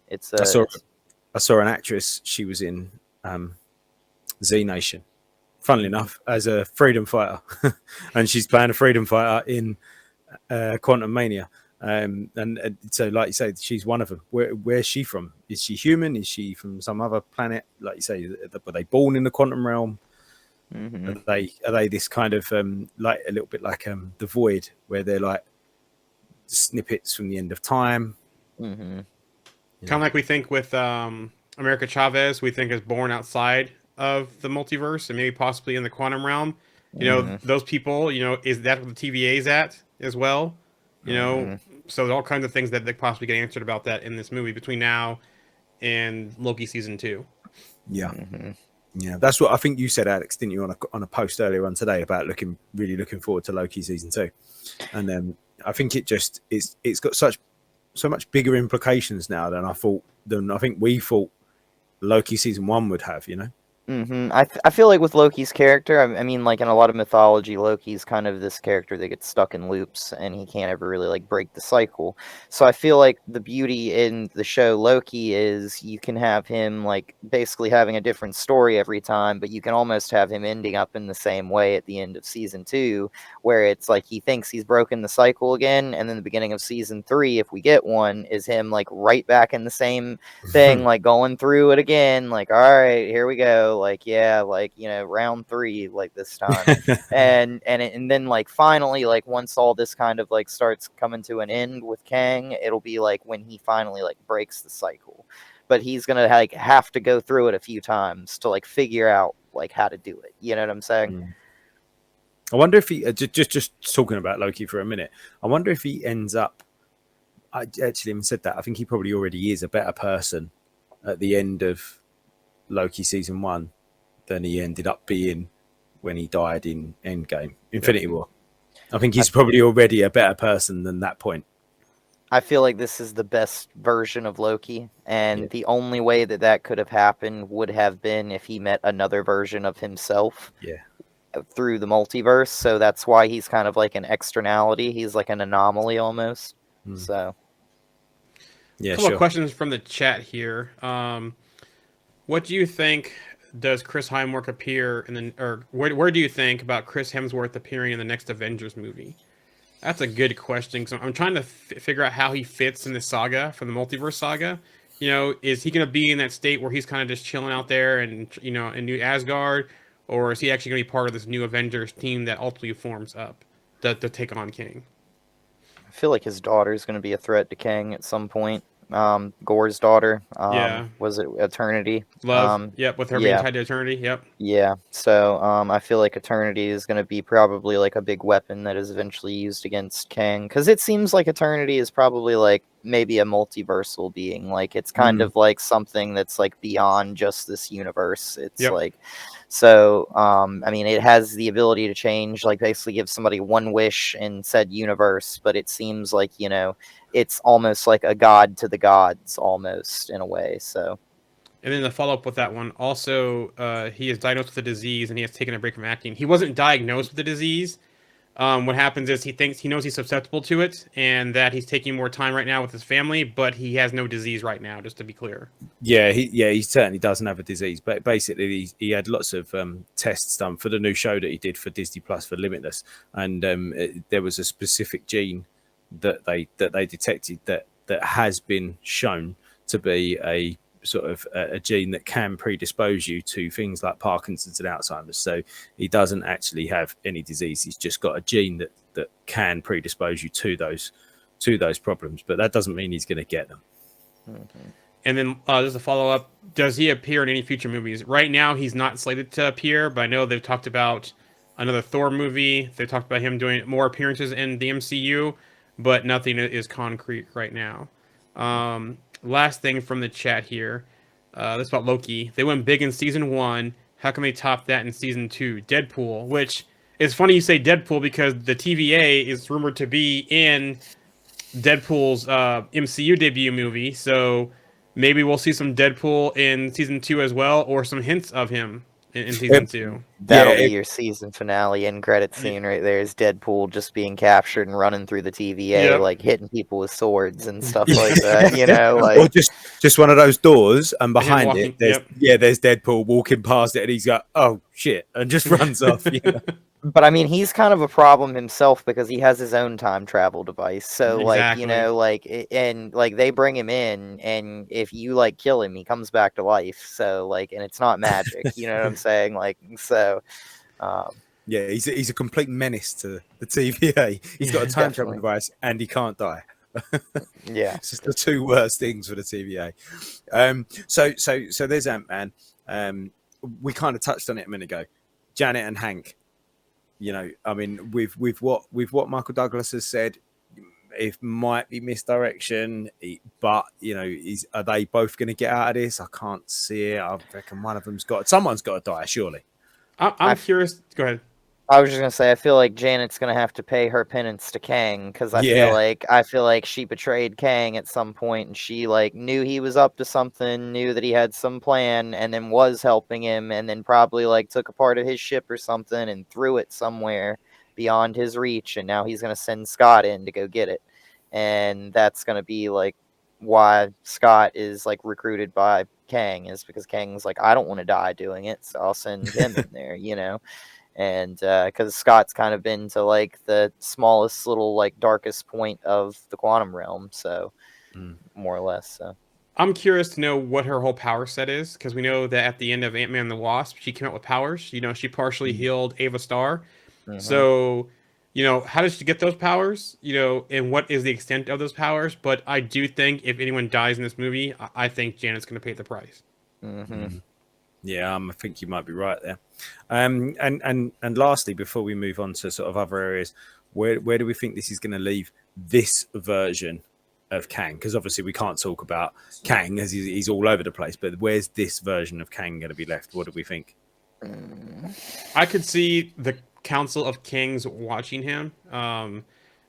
E: It's
C: I saw an actress. She was in Z Nation, funnily enough, as a freedom fighter, and she's playing a freedom fighter in Quantumania. And so, like you say, she's one of them. Where's she from? Is she human? Is she from some other planet? Like you say, were they born in the quantum realm? Are they this kind of like a little bit like the Void, where they're like snippets from the end of time?
D: Kind of like we think with America Chavez, we think is born outside of the multiverse and maybe possibly in the quantum realm. Those people, is that what the TVA is at as well? So there's all kinds of things that they possibly get answered about that in this movie between now and Loki season 2.
C: Yeah. Yeah, that's what I think you said, Alex, didn't you, on a post earlier on today about really looking forward to Loki season 2, and I think it's got so much bigger implications now than I think we thought Loki season 1 would have.
E: I feel like with Loki's character, I mean, like in a lot of mythology, Loki's kind of this character that gets stuck in loops and he can't ever really like break the cycle. So I feel like the beauty in the show Loki is you can have him like basically having a different story every time, but you can almost have him ending up in the same way at the end of season 2, where it's like he thinks he's broken the cycle again, and then the beginning of season 3, if we get one, is him like right back in the same thing, like going through it again, like, all right, here we go, like, yeah, like, you know, round 3, like this time. And then like finally, like once all this kind of like starts coming to an end with Kang, it'll be like when he finally like breaks the cycle, but he's gonna like have to go through it a few times to like figure out like how to do it, you know what I'm saying?
C: I wonder if he just talking about Loki for a minute. I wonder if he ends up. I actually even said that. I think he probably already is a better person at the end of Loki season 1 than he ended up being when he died in Endgame, Infinity War. I think he's probably already a better person than that point.
E: I feel like this is the best version of Loki, and the only way that that could have happened would have been if he met another version of himself.
C: Yeah.
E: Through the multiverse, so that's why he's kind of like an externality. He's like an anomaly almost. So,
C: yeah,
D: a couple of questions from the chat here. What do you think? Does Chris Hemsworth appear in the, or where do you think about Chris Hemsworth appearing in the next Avengers movie? That's a good question. So I'm trying to figure out how he fits in the saga, from the multiverse saga. You know, is he going to be in that state where he's kind of just chilling out there and, you know, in New Asgard, or is he actually going to be part of this new Avengers team that ultimately forms up to take on King?
E: I feel like his daughter is going to be a threat to Kang at some point. Gore's daughter.
D: Yeah.
E: Was it Eternity?
D: Love. Yep. With her being tied to Eternity. Yep.
E: Yeah. So I feel like Eternity is going to be probably like a big weapon that is eventually used against Kang, because it seems like Eternity is probably like maybe a multiversal being. Like it's kind of like something that's like beyond just this universe. It's like, so I mean, it has the ability to change, like basically give somebody one wish in said universe, but it seems like, you know, it's almost like a god to the gods almost in a way. So,
D: and then the follow up with that one, also, he is diagnosed with a disease and he has taken a break from acting. He wasn't diagnosed with the disease. What happens is he knows he's susceptible to it, and that he's taking more time right now with his family, but he has no disease right now. Just to be clear.
C: Yeah, he certainly doesn't have a disease, but basically he had lots of tests done for the new show that he did for Disney Plus for Limitless, and there was a specific gene that they detected that has been shown to be a sort of a gene that can predispose you to things like Parkinson's and Alzheimer's. So he doesn't actually have any disease. He's just got a gene that can predispose you to those problems, but that doesn't mean he's going to get them.
D: And then just a follow up: does he appear in any future movies? Right now, he's not slated to appear, but I know they've talked about another Thor movie. They talked about him doing more appearances in the MCU, but nothing is concrete right now. Last thing from the chat here. This about Loki. They went big in season 1. How can they top that in season 2? Deadpool, which is funny you say Deadpool because the TVA is rumored to be in Deadpool's MCU debut movie. So maybe we'll see some Deadpool in season 2 as well, or some hints of him in season 2.
E: That'll be your season finale end credit scene right there, is Deadpool just being captured and running through the TVA, like hitting people with swords and stuff like that, you know, like,
C: or just one of those doors, and behind
D: walking,
C: it there's Deadpool walking past it, and he's got, oh shit, and just runs off. You know?
E: But I mean, he's kind of a problem himself because he has his own time travel device. So, like, you know, like, and like they bring him in, and if you like kill him, he comes back to life. So, like, and it's not magic. You know what I'm saying? Like, so.
C: Yeah, he's a complete menace to the TVA. He's got a time travel device, and he can't die.
E: Yeah,
C: it's just the two worst things for the TVA. So there's Ant-Man. We kind of touched on it a minute ago. Janet and Hank. You know, I mean, with what Michael Douglas has said, it might be misdirection, but you know, are they both going to get out of this? I can't see it. I reckon someone's got to die, surely.
D: I'm curious. Go ahead.
E: I was just gonna say, I feel like Janet's gonna have to pay her penance to Kang, because
C: Yeah.
E: I feel like she betrayed Kang at some point, and she like knew he was up to something, knew that he had some plan, and then was helping him, and then probably like took a part of his ship or something and threw it somewhere beyond his reach, and now he's gonna send Scott in to go get it, and that's gonna be like why Scott is like recruited by Kang, is because Kang's like, I don't want to die doing it, so I'll send him in there, you know. And because Scott's kind of been to like the smallest little like darkest point of the quantum realm, so more or less. So
D: I'm curious to know what her whole power set is, because we know that at the end of Ant-Man and the Wasp, she came out with powers. You know, she partially healed Ava Star.
E: mhm.
D: So, you know, how does she get those powers? You know, and what is the extent of those powers? But I do think if anyone dies in this movie, I think Janet's going to pay the price.
E: Mhm.
C: Yeah, I think you might be right there. And lastly, before we move on to sort of other areas, where do we think this is going to leave this version of Kang? Because obviously we can't talk about Kang as he's all over the place. But where's this version of Kang going to be left? What do we think?
D: I could see the Council of Kings watching him.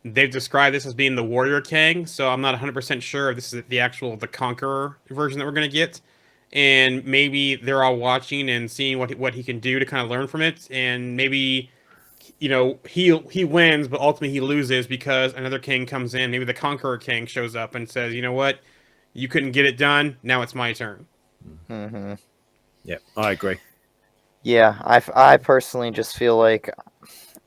D: They've described this as being the Warrior King, so I'm not 100% sure if this is the Conqueror version that we're going to get. And maybe they're all watching and seeing what he can do to kind of learn from it, and maybe you know he wins, but ultimately he loses because another king comes in. Maybe the Conqueror King shows up and says, you know what, you couldn't get it done. Now it's my turn.
E: Mhm.
C: Yeah, I agree.
E: Yeah, I personally just feel like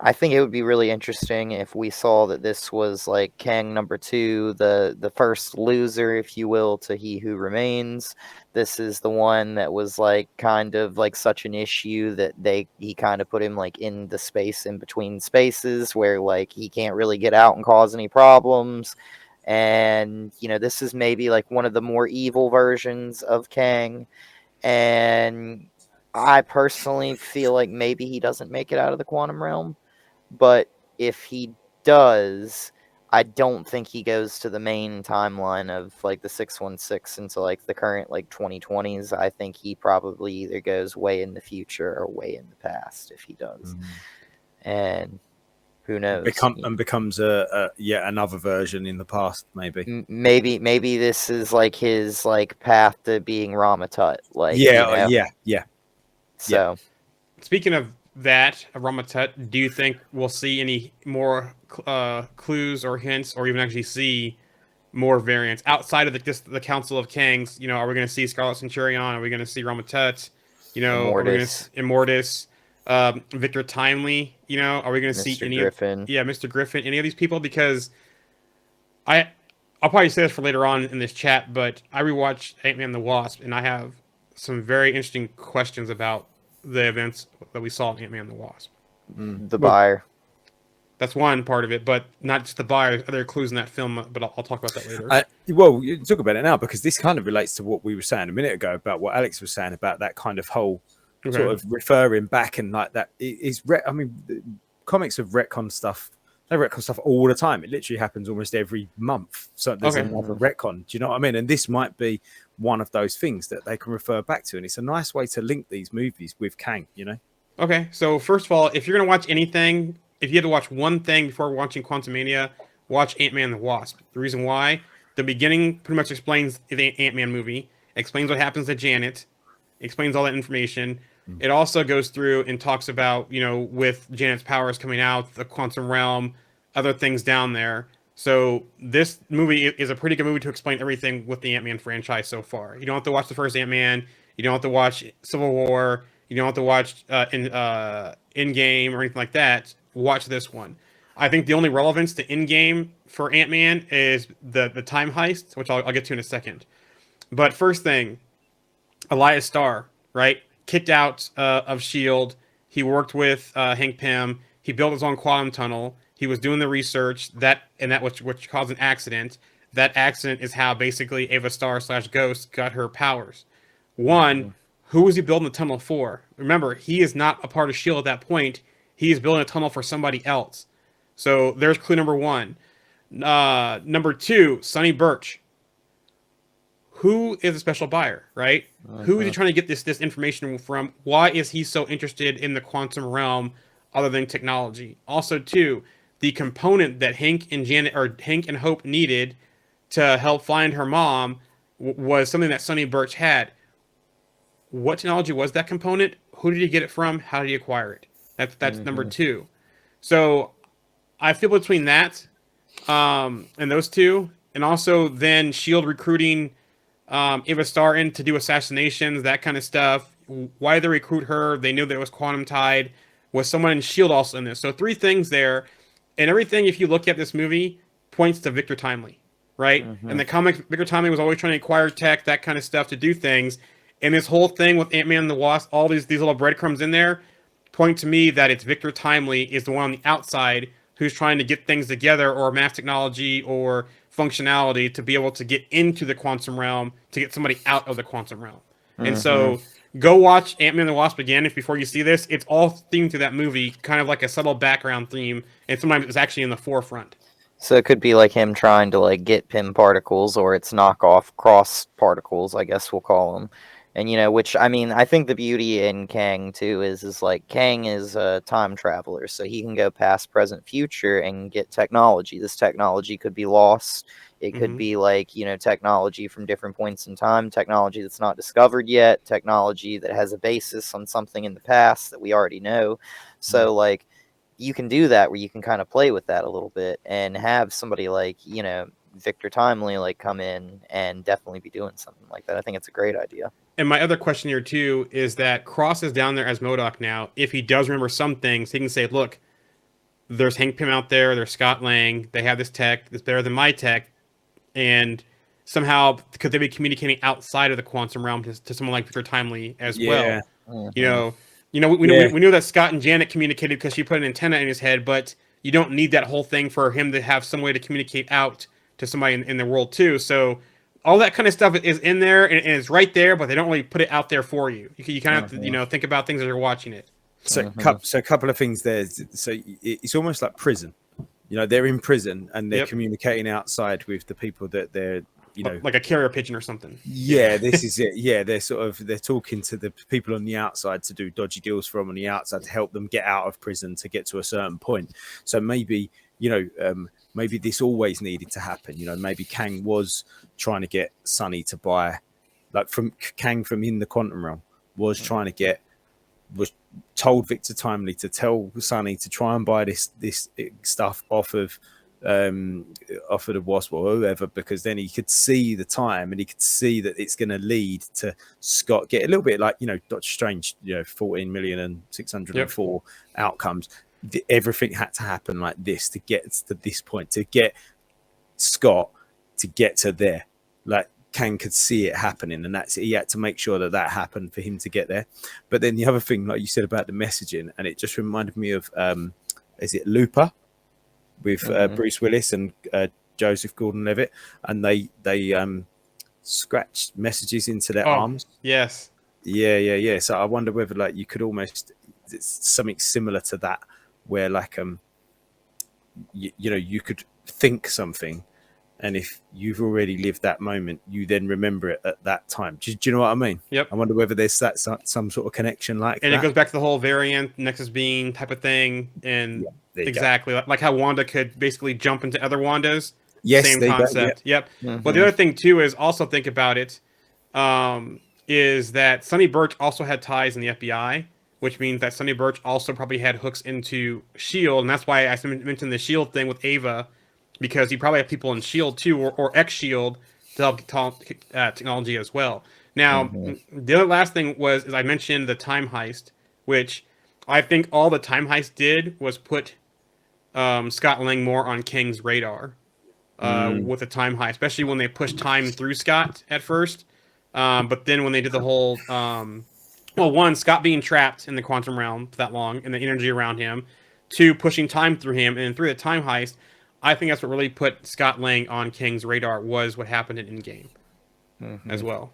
E: I think it would be really interesting if we saw that this was like Kang number two, the first loser, if you will, to He Who Remains. This is the one that was like kind of like such an issue that he kind of put him like in the space in between spaces where like he can't really get out and cause any problems. And you know, this is maybe like one of the more evil versions of Kang. And I personally feel like maybe he doesn't make it out of the quantum realm, but if he does, I don't think he goes to the main timeline of like the 616 into like the current like 2020s. I think he probably either goes way in the future or way in the past if he does. And who knows?
C: Becomes a yet another version in the past, maybe.
E: Maybe this is like his like path to being Ramatut, like, you
C: Yeah,
E: know.
C: yeah.
E: So
D: Speaking of that, Ramatut, do you think we'll see any more clues or hints, or even actually see more variants outside of just the Council of Kangs? You know, are we going to see Scarlet Centurion? Are we going to see Ramatut? You know, are we going to
E: Immortus,
D: see Immortus, Victor Timely? You know, are we going to see
E: Mr.
D: any of
E: Griffin.
D: Mr. Griffin, any of these people? Because I I'll probably say this for later on in this chat, but I rewatched Ant Man and the Wasp, and I have some very interesting questions about the events that we saw in Ant Man and the Wasp.
E: The
C: Well,
E: buyer.
D: That's one part of it, but not just the buyer. Other clues in that film, but I'll talk about that later.
C: well, you talk about it now because this kind of relates to what we were saying a minute ago about what Alex was saying about that kind of whole sort
D: Okay.
C: of referring back and like that is. I mean, comics have retcon stuff. They retcon stuff all the time. It literally happens almost every month. So there's
D: Okay.
C: another retcon. Do you know what I mean? And this might be one of those things that they can refer back to, and it's a nice way to link these movies with Kang. You know.
D: Okay. So first of all, if you're gonna watch anything, if you had to watch one thing before watching Quantumania, watch Ant Man and the Wasp. The reason why, the beginning pretty much explains the Ant Man movie, explains what happens to Janet, explains all that information. It also goes through and talks about, you know, with Janet's powers coming out, the quantum realm, other things down there. So this movie is a pretty good movie to explain everything with the Ant-Man franchise so far. You don't have to watch the first Ant-Man. You don't have to watch Civil War. You don't have to watch Endgame or anything like that. Watch this one. I think the only relevance to Endgame for Ant-Man is the time heist, which I'll get to in a second. But first thing, Elias Starr, right? Kicked out of Shield. He worked with Hank Pym. He built his own quantum tunnel. He was doing the research that which caused an accident. That accident is how basically Ava Star slash Ghost got her powers. One, who was he building the tunnel for? Remember, he is not a part of Shield at that point. He is building a tunnel for somebody else. So there's clue number one. Number two, Sonny Birch, who is a special buyer, right? Who is he trying to get this information from? Why is he so interested in the quantum realm other than technology. Also, too, the component that Hank and Janet or Hank and Hope needed to help find her mom was something that Sonny Birch had. What technology was that component? Who did he get it from? How did he acquire it? That's number two. So I feel between that and those two, and also then Shield recruiting Eva Star in to do assassinations, that kind of stuff. Why did they recruit her? They knew that it was Quantum Tide. Was someone in Shield also in this? So three things there, and everything. If you look at this movie, points to Victor Timely, right? In the comics, Victor Timely was always trying to acquire tech, that kind of stuff, to do things. And this whole thing with Ant-Man and the Wasp, all these little breadcrumbs in there, point to me that it's Victor Timely is the one on the outside who's trying to get things together, or mass technology or functionality to be able to get into the quantum realm to get somebody out of the quantum realm. And so go watch Ant-Man and the Wasp again if before you see this. It's all themed through that movie, kind of like a subtle background theme, and sometimes it's actually in the forefront.
E: So it could be like him trying to like get Pym particles, or its knockoff cross particles, I guess we'll call them. And which, I mean, I think the beauty in Kang too is like Kang is a time traveler, so he can go past, present, future and get technology. This technology could be lost. It could be like, technology from different points in time, technology that's not discovered yet, technology that has a basis on something in the past that we already know. So like you can do that where you can kind of play with that a little bit and have somebody like, Victor Timely like come in and definitely be doing something like that. I think it's a great idea.
D: And my other question here too is that Cross is down there as MODOK now. If he does remember some things, he can say, "Look, there's Hank Pym out there. There's Scott Lang. They have this tech that's better than my tech." And somehow, could they be communicating outside of the quantum realm to someone like Victor Timely as well? We knew that Scott and Janet communicated because she put an antenna in his head, but you don't need that whole thing for him to have some way to communicate out to somebody in the world too. So all that kind of stuff is in there and it's right there, but they don't really put it out there for you. You kind of have to, think about things as you're watching it.
C: So, so a couple of things there. So it's almost like prison. They're in prison and they're communicating outside with the people that they're,
D: like a carrier pigeon or something.
C: Yeah, this is it. Yeah, they're talking to the people on the outside to do dodgy deals from on the outside to help them get out of prison to get to a certain point. So maybe, maybe this always needed to happen. Maybe Kang was trying to get Sonny to buy, like Kang from in the quantum realm was trying to get, was told Victor Timely to tell Sonny to try and buy this stuff off of the Wasp or whoever, because then he could see the time and he could see that it's going to lead to Scott get a little bit like Doctor Strange, 14,604,000 outcomes. Everything had to happen like this to get to this point, to get Scott to get to there. Like Kang could see it happening, and that's it. He had to make sure that happened for him to get there. But then the other thing, like you said about the messaging, and it just reminded me of is it Looper with Bruce Willis and Joseph Gordon-Levitt, and they scratched messages into their arms.
D: Yes.
C: Yeah. So I wonder whether like you could almost, it's something similar to that, where like you could think something, and if you've already lived that moment, you then remember it at that time. Do you know what I mean?
D: Yep.
C: I wonder whether there's some sort of connection like
D: and
C: that.
D: It goes back to the whole variant, Nexus being type of thing. And exactly like how Wanda could basically jump into other Wandas.
C: Yes,
D: same concept. Yep. But the other thing too is also think about it, is that Sonny Birch also had ties in the FBI, which means that Sonny Birch also probably had hooks into S.H.I.E.L.D., and that's why I mentioned the S.H.I.E.L.D. thing with Ava, because you probably have people in S.H.I.E.L.D. too, or ex-S.H.I.E.L.D. to help technology as well. Now, the other last thing is I mentioned the time heist, which I think all the time heist did was put Scott Lang more on Kang's radar with the time heist, especially when they pushed time through Scott at first. But then when they did the whole, one, Scott being trapped in the quantum realm for that long and the energy around him, two, pushing time through him, and through the time heist, I think that's what really put Scott Lang on Kang's radar was what happened in Endgame as well.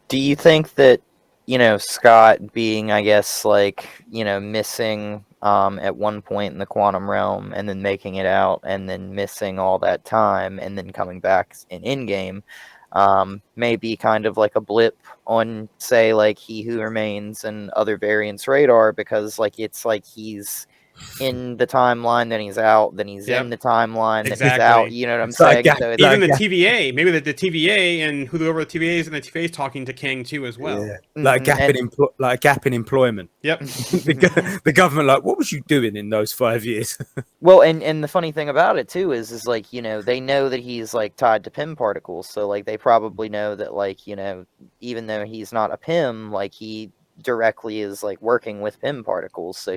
E: Do you think that, Scott being, I guess, like, missing at one point in the quantum realm and then making it out and then missing all that time and then coming back in Endgame, may be kind of like a blip on, say, like He Who Remains and other variants' radar, because like it's like he's in the timeline, then he's out, then he's
D: Yep.
E: in the timeline, then he's
D: Exactly.
E: out. You know what I'm
C: It's like
E: saying?
C: Gap-
E: So it's,
C: like-
D: Even the
C: yeah.
D: TVA, maybe the TVA and whoever the TVA is, and the TVA is talking to King too as well.
C: Yeah. Like a gap
E: and-
C: in employment.
D: Yep.
C: The government, like, what was you doing in those 5 years?
E: Well, and the funny thing about it too is like, you know, they know that he's like tied to PIM particles, so like they probably know that, like, you know, even though he's not a PIM, like he directly is like working with PIM particles, so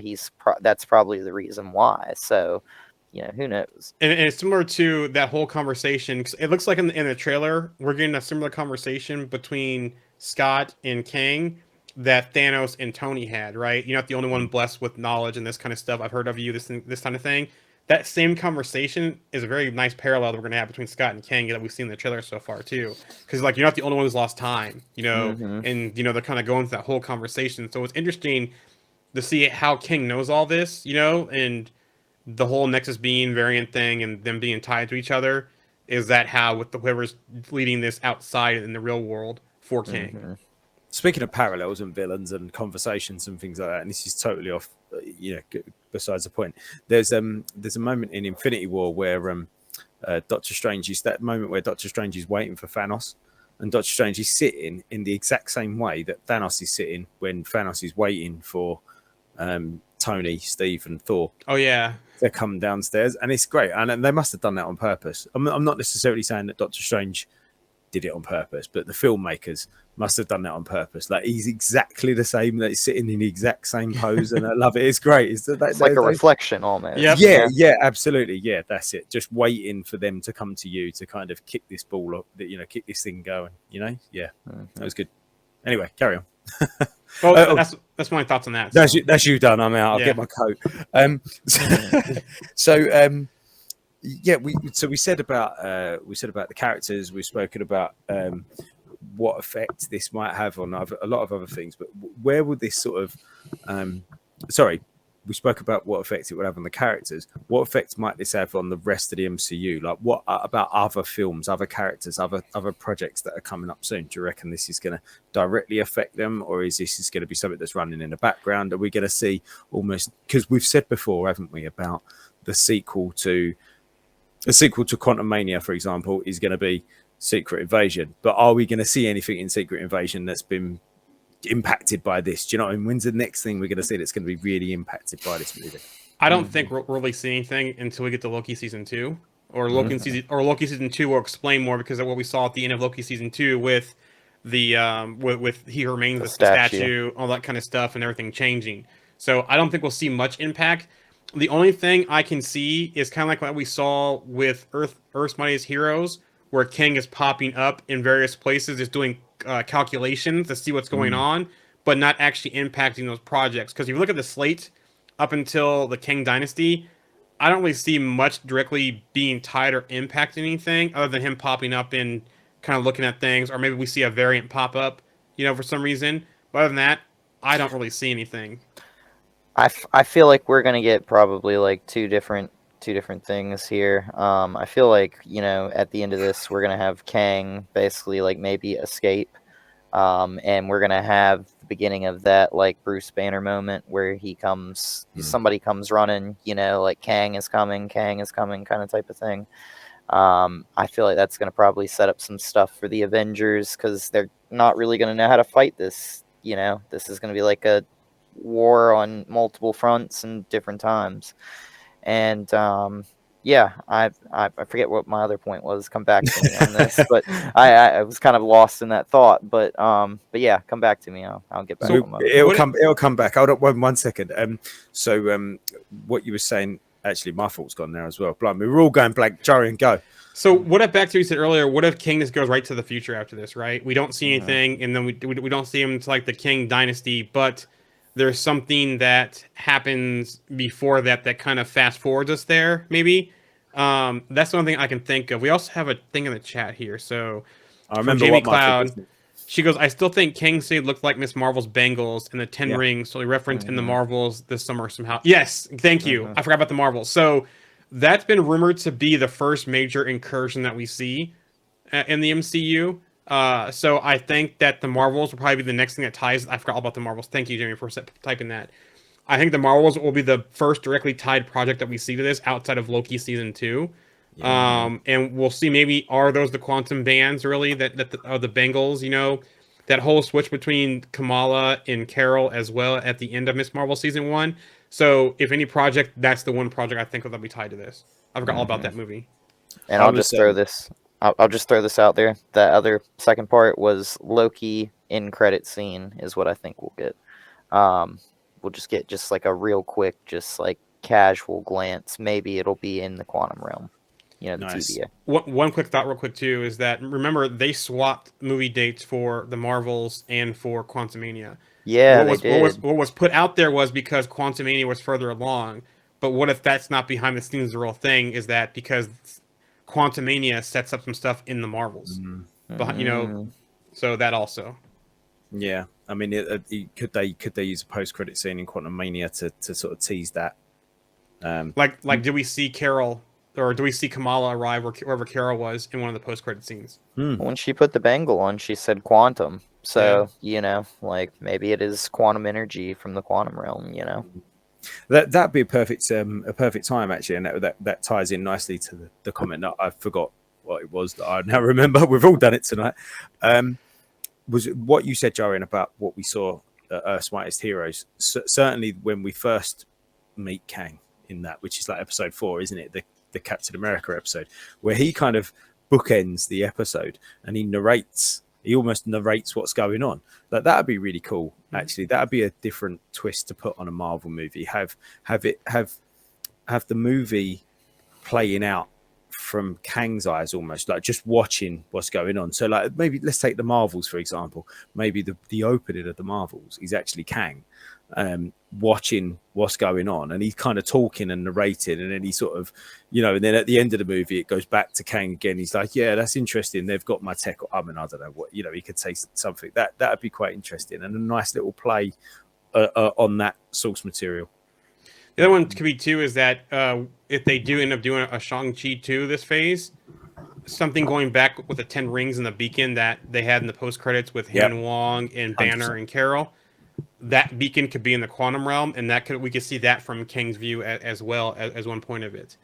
E: that's probably the reason why. So, you know, who knows?
D: And it's similar to that whole conversation. 'Cause it looks like in the trailer, we're getting a similar conversation between Scott and Kang that Thanos and Tony had, right? You're not the only one blessed with knowledge and this kind of stuff. I've heard of you, this kind of thing. That same conversation is a very nice parallel that we're going to have between Scott and Kang that we've seen in the trailer so far, too. Because, like, you're not the only one who's lost time, you know? And, you know, they're kind of going through that whole conversation. So it's interesting to see how King knows all this, you know? And the whole Nexus being variant thing and them being tied to each other. Is that how, with whoever's leading this outside in the real world for King?
C: Speaking of parallels and villains and conversations and things like that, and this is totally off, you know, besides the point. There's a moment in Infinity War where Doctor Strange is that moment where Doctor Strange is waiting for Thanos, and Doctor Strange is sitting in the exact same way that Thanos is sitting when Thanos is waiting for Tony, Steve, and Thor.
D: Oh yeah,
C: to come downstairs, and it's great. And they must have done that on purpose. I'm not necessarily saying that Doctor Strange did it on purpose, but the filmmakers must have done that on purpose. Like, he's exactly the same, that he's sitting in the exact same pose, and I love it. It's great. It's
E: like a reflection almost.
D: Yep.
C: Yeah, absolutely. Yeah, that's it. Just waiting for them to come to you to kind of kick this ball up, you know, kick this thing going, you know? Yeah, that was good. Anyway, carry on.
D: Well, that's my thoughts on that. So.
C: That's you done. I'm out. I'll get my coat. Yeah, we said about the characters. We've spoken about what effect this might have on a lot of other things. But where would this sort of we spoke about what effect it would have on the characters. What effect might this have on the rest of the MCU? Like, what about other films, other characters, other projects that are coming up soon? Do you reckon this is going to directly affect them, or is this going to be something that's running in the background? Are we going to see almost, because we've said before, haven't we, about the sequel to Quantumania, for example, is going to be Secret Invasion. But are we going to see anything in Secret Invasion that's been impacted by this? Do you know what I mean? When's the next thing we're going to see that's going to be really impacted by this movie?
D: I don't think we'll really see anything until we get to Loki season 2, or Loki season 2 will explain more, because of what we saw at the end of Loki season 2 with the with He Who Remains, the statue, all that kind of stuff, and everything changing. So I don't think we'll see much impact. The only thing I can see is kind of like what we saw with Earth's Mightiest Heroes, where King is popping up in various places, just doing calculations to see what's going on, but not actually impacting those projects. Because if you look at the slate up until the King Dynasty, I don't really see much directly being tied or impacting anything other than him popping up and kind of looking at things, or maybe we see a variant pop up, you know, for some reason. But other than that, I don't really see anything.
E: I feel like we're gonna get probably like two different things here. I feel like, you know, at the end of this, we're gonna have Kang basically like maybe escape, and we're gonna have the beginning of that like Bruce Banner moment where he comes, somebody comes running, you know, like Kang is coming kind of type of thing. I feel like that's gonna probably set up some stuff for the Avengers, because they're not really gonna know how to fight this. You know, this is gonna be like a war on multiple fronts and different times. And yeah, I forget what my other point was. Come back to me on this, but I was kind of lost in that thought. But yeah, come back to me. I'll get back.
C: So it'll come back. Hold on one second. So what you were saying, actually, my thought's gone there as well. Blimey, we're all going blank. Joey, and go.
D: So what if, back to what you said earlier, what if King just goes right to the future after this, right? We don't see anything, and then we don't see him until like the King Dynasty, but there's something that happens before that kind of fast forwards us there, maybe. That's the only thing I can think of. We also have a thing in the chat here. So
C: I remember
D: Jamie
C: what
D: Cloud, she goes, I still think King Seed looked like Miss Marvel's bangles and the 10 rings, so they referenced in the Marvels this summer somehow. Yes, thank you. I forgot about the Marvels. So that's been rumored to be the first major incursion that we see in the MCU. So I think that the Marvels will probably be the next thing that ties. I forgot all about the Marvels. Thank you, Jamie, for typing that. I think the Marvels will be the first directly tied project that we see to this outside of Loki season 2. And we'll see, maybe are those the quantum bands really that are the Bengals, that whole switch between Kamala and Carol as well at the end of Miss Marvel season 1. So if any project, that's the one project I think that'll be tied to this. I forgot all about that movie.
E: And
C: I
E: I'll
C: was,
E: just throw this. I'll just throw this out there. The other second part was Loki in credit scene is what I think we'll get. We'll just get just like a real quick, just like casual glance. Maybe it'll be in the quantum realm. The
C: Nice.
E: TVA.
D: One quick thought, real quick too, is that remember they swapped movie dates for the Marvels and for Quantumania.
E: Yeah, they did.
D: What was put out there was because Quantumania was further along. But what if that's not behind the scenes? The real thing is that because Quantumania sets up some stuff in the Marvels, so that also.
C: Yeah, I mean, could they use a post credit scene in Quantum Mania to sort of tease that?
D: Like, do we see Carol or do we see Kamala arrive wherever Carol was in one of the post credit scenes?
E: When she put the bangle on, she said quantum. So like maybe it is quantum energy from the quantum realm.
C: That'd be a perfect time actually, and that ties in nicely to the comment that I forgot what it was that I now remember. We've all done it tonight. Was what you said, Jarian, about what we saw at Earth's Mightiest Heroes. Certainly when we first meet Kang in that, which is like episode 4, isn't it? The Captain America episode, where he kind of bookends the episode and he almost narrates what's going on. Like that'd be really cool. Actually, that'd be a different twist to put on a Marvel movie. Have the movie playing out from Kang's eyes, almost like just watching what's going on. So like maybe let's take the Marvels for example. Maybe the opening of the Marvels is actually Kang watching what's going on, and he's kind of talking and narrating, and then he sort of and then at the end of the movie it goes back to Kang again. He's like, yeah, that's interesting, they've got my tech. I mean, I don't know what, he could say something that'd be quite interesting and a nice little play on that source material.
D: The other one could be too is that if they do end up doing a Shang-Chi 2 this phase, something going back with the 10 rings and the beacon that they had in the post credits with him and Wong and Banner
C: 100%.
D: and Carol. That beacon could be in the quantum realm, and we could see that from Kang's view as well as one point of it.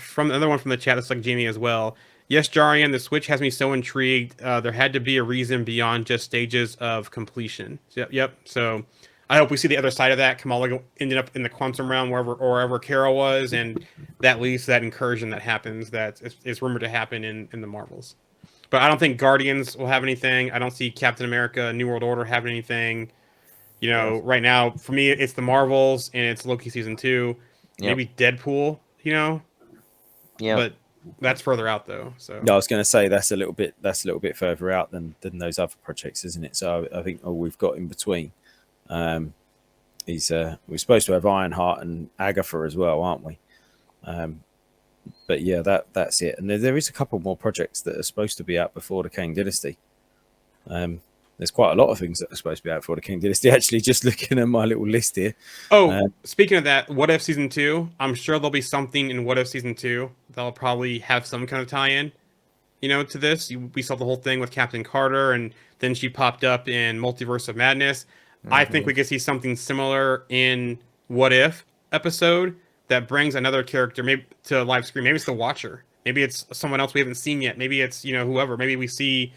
D: From the other one from the chat, that's like Jamie as well. Yes, Jarian, the Switch has me so intrigued. There had to be a reason beyond just stages of completion. Yep. So I hope we see the other side of that. Kamala ended up in the quantum realm wherever Carol was, and that leads to that incursion that happens that is rumored to happen in the Marvels. But I don't think Guardians will have anything. I don't see Captain America, New World Order having anything. Right now, for me, it's the Marvels and it's Loki season 2. Maybe Deadpool, Yeah. But that's further out though. So
C: I was going to say that's a little bit further out than those other projects, isn't it? So I think we've got in between. We're supposed to have Ironheart and Agatha as well, aren't we? But yeah, that's it. And there is a couple more projects that are supposed to be out before the Kang Dynasty. There's quite a lot of things that are supposed to be out for the King Dynasty. Actually, just looking at my little list here.
D: Speaking of that, What If Season 2, I'm sure there'll be something in What If Season 2 that'll probably have some kind of tie-in, to this. We saw the whole thing with Captain Carter, and then she popped up in Multiverse of Madness. I think we could see something similar in What If episode that brings another character maybe to live screen. Maybe it's the Watcher. Maybe it's someone else we haven't seen yet. Maybe it's, whoever. Maybe we see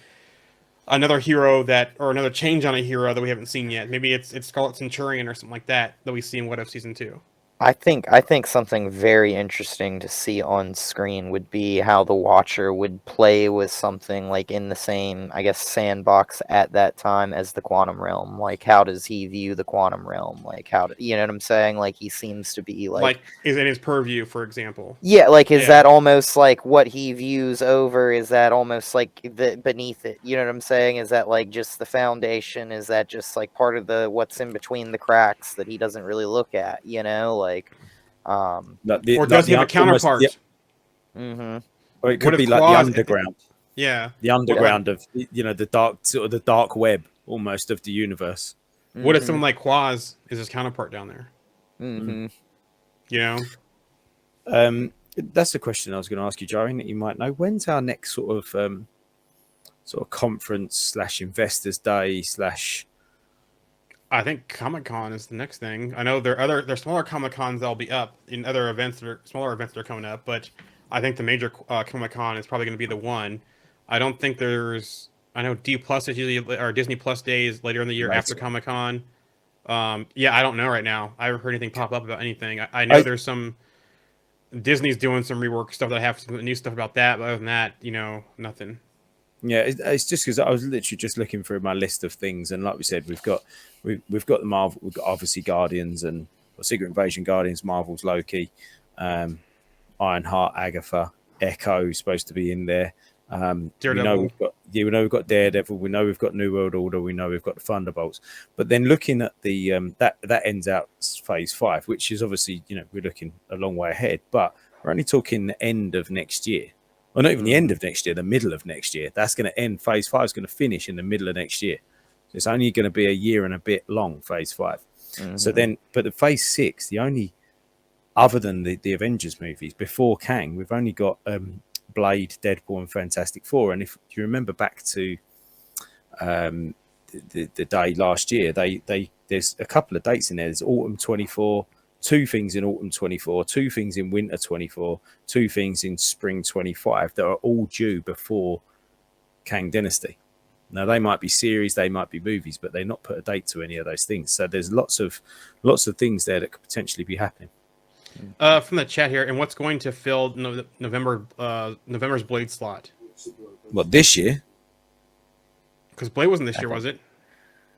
D: another hero or another change on a hero that we haven't seen yet. Maybe it's Scarlet Centurion or something like that we see in What If Season 2.
E: I think something very interesting to see on screen would be how the Watcher would play with something like in the same, I guess, sandbox at that time as the quantum realm. Like, how does he view the quantum realm? Like, you know what I'm saying? Like, he seems to be like
D: is in his purview, for example.
E: Yeah, like is that almost like what he views over? Is that almost like beneath it? You know what I'm saying? Is that like just the foundation? Is that just like part of the what's in between the cracks that he doesn't really look at?
D: Or does he have a counterpart?
C: Or it could be like the underground. The underground of the dark web almost of the universe.
D: What if someone like Quaz is his counterpart down there?
C: That's the question I was going to ask you, Joey, that you might know. When's our next sort of conference slash investors day slash?
D: I think Comic Con is the next thing. I know there's smaller Comic Cons that'll be up in other events that are smaller events that are coming up, but I think the major Comic Con is probably going to be the one. I don't think there's. I know D Plus is usually or Disney Plus days later in the year after
C: Later.
D: Comic Con. Yeah, I don't know right now. I haven't heard anything pop up about anything. I know
C: I
D: there's some Disney's doing some rework stuff that I have some new stuff about that, but other than that, nothing.
C: Yeah, it's just because I was literally just looking through my list of things, and like we said, we've got the Marvel, we've got obviously Guardians and Secret Invasion, Guardians, Marvel's Loki, Ironheart, Agatha, Echo supposed to be in there. We know
D: Daredevil.
C: we've got Daredevil. We know we've got New World Order. We know we've got the Thunderbolts. But then looking at the that ends out Phase 5, which is obviously we're looking a long way ahead. But we're only talking the end of next year. Well, not even the end of next year, the middle of next year. That's going to end. Phase 5 is going to finish in the middle of next year. So it's only going to be a year and a bit long, Phase 5. So then, but the Phase 6, the only other than the Avengers movies before Kang, we've only got Blade, Deadpool, and Fantastic Four. And if you remember back to the day last year, there's a couple of dates in there. There's Autumn 24, 2 things in Autumn 24, 2 things in Winter 24, 2 things in Spring 25 that are all due before Kang Dynasty. Now they might be series, they might be movies, but they're not put a date to any of those things. So there's lots of things there that could potentially be happening.
D: From the chat here, and what's going to fill November's Blade slot?
C: What, this year?
D: Because Blade wasn't this year, was it?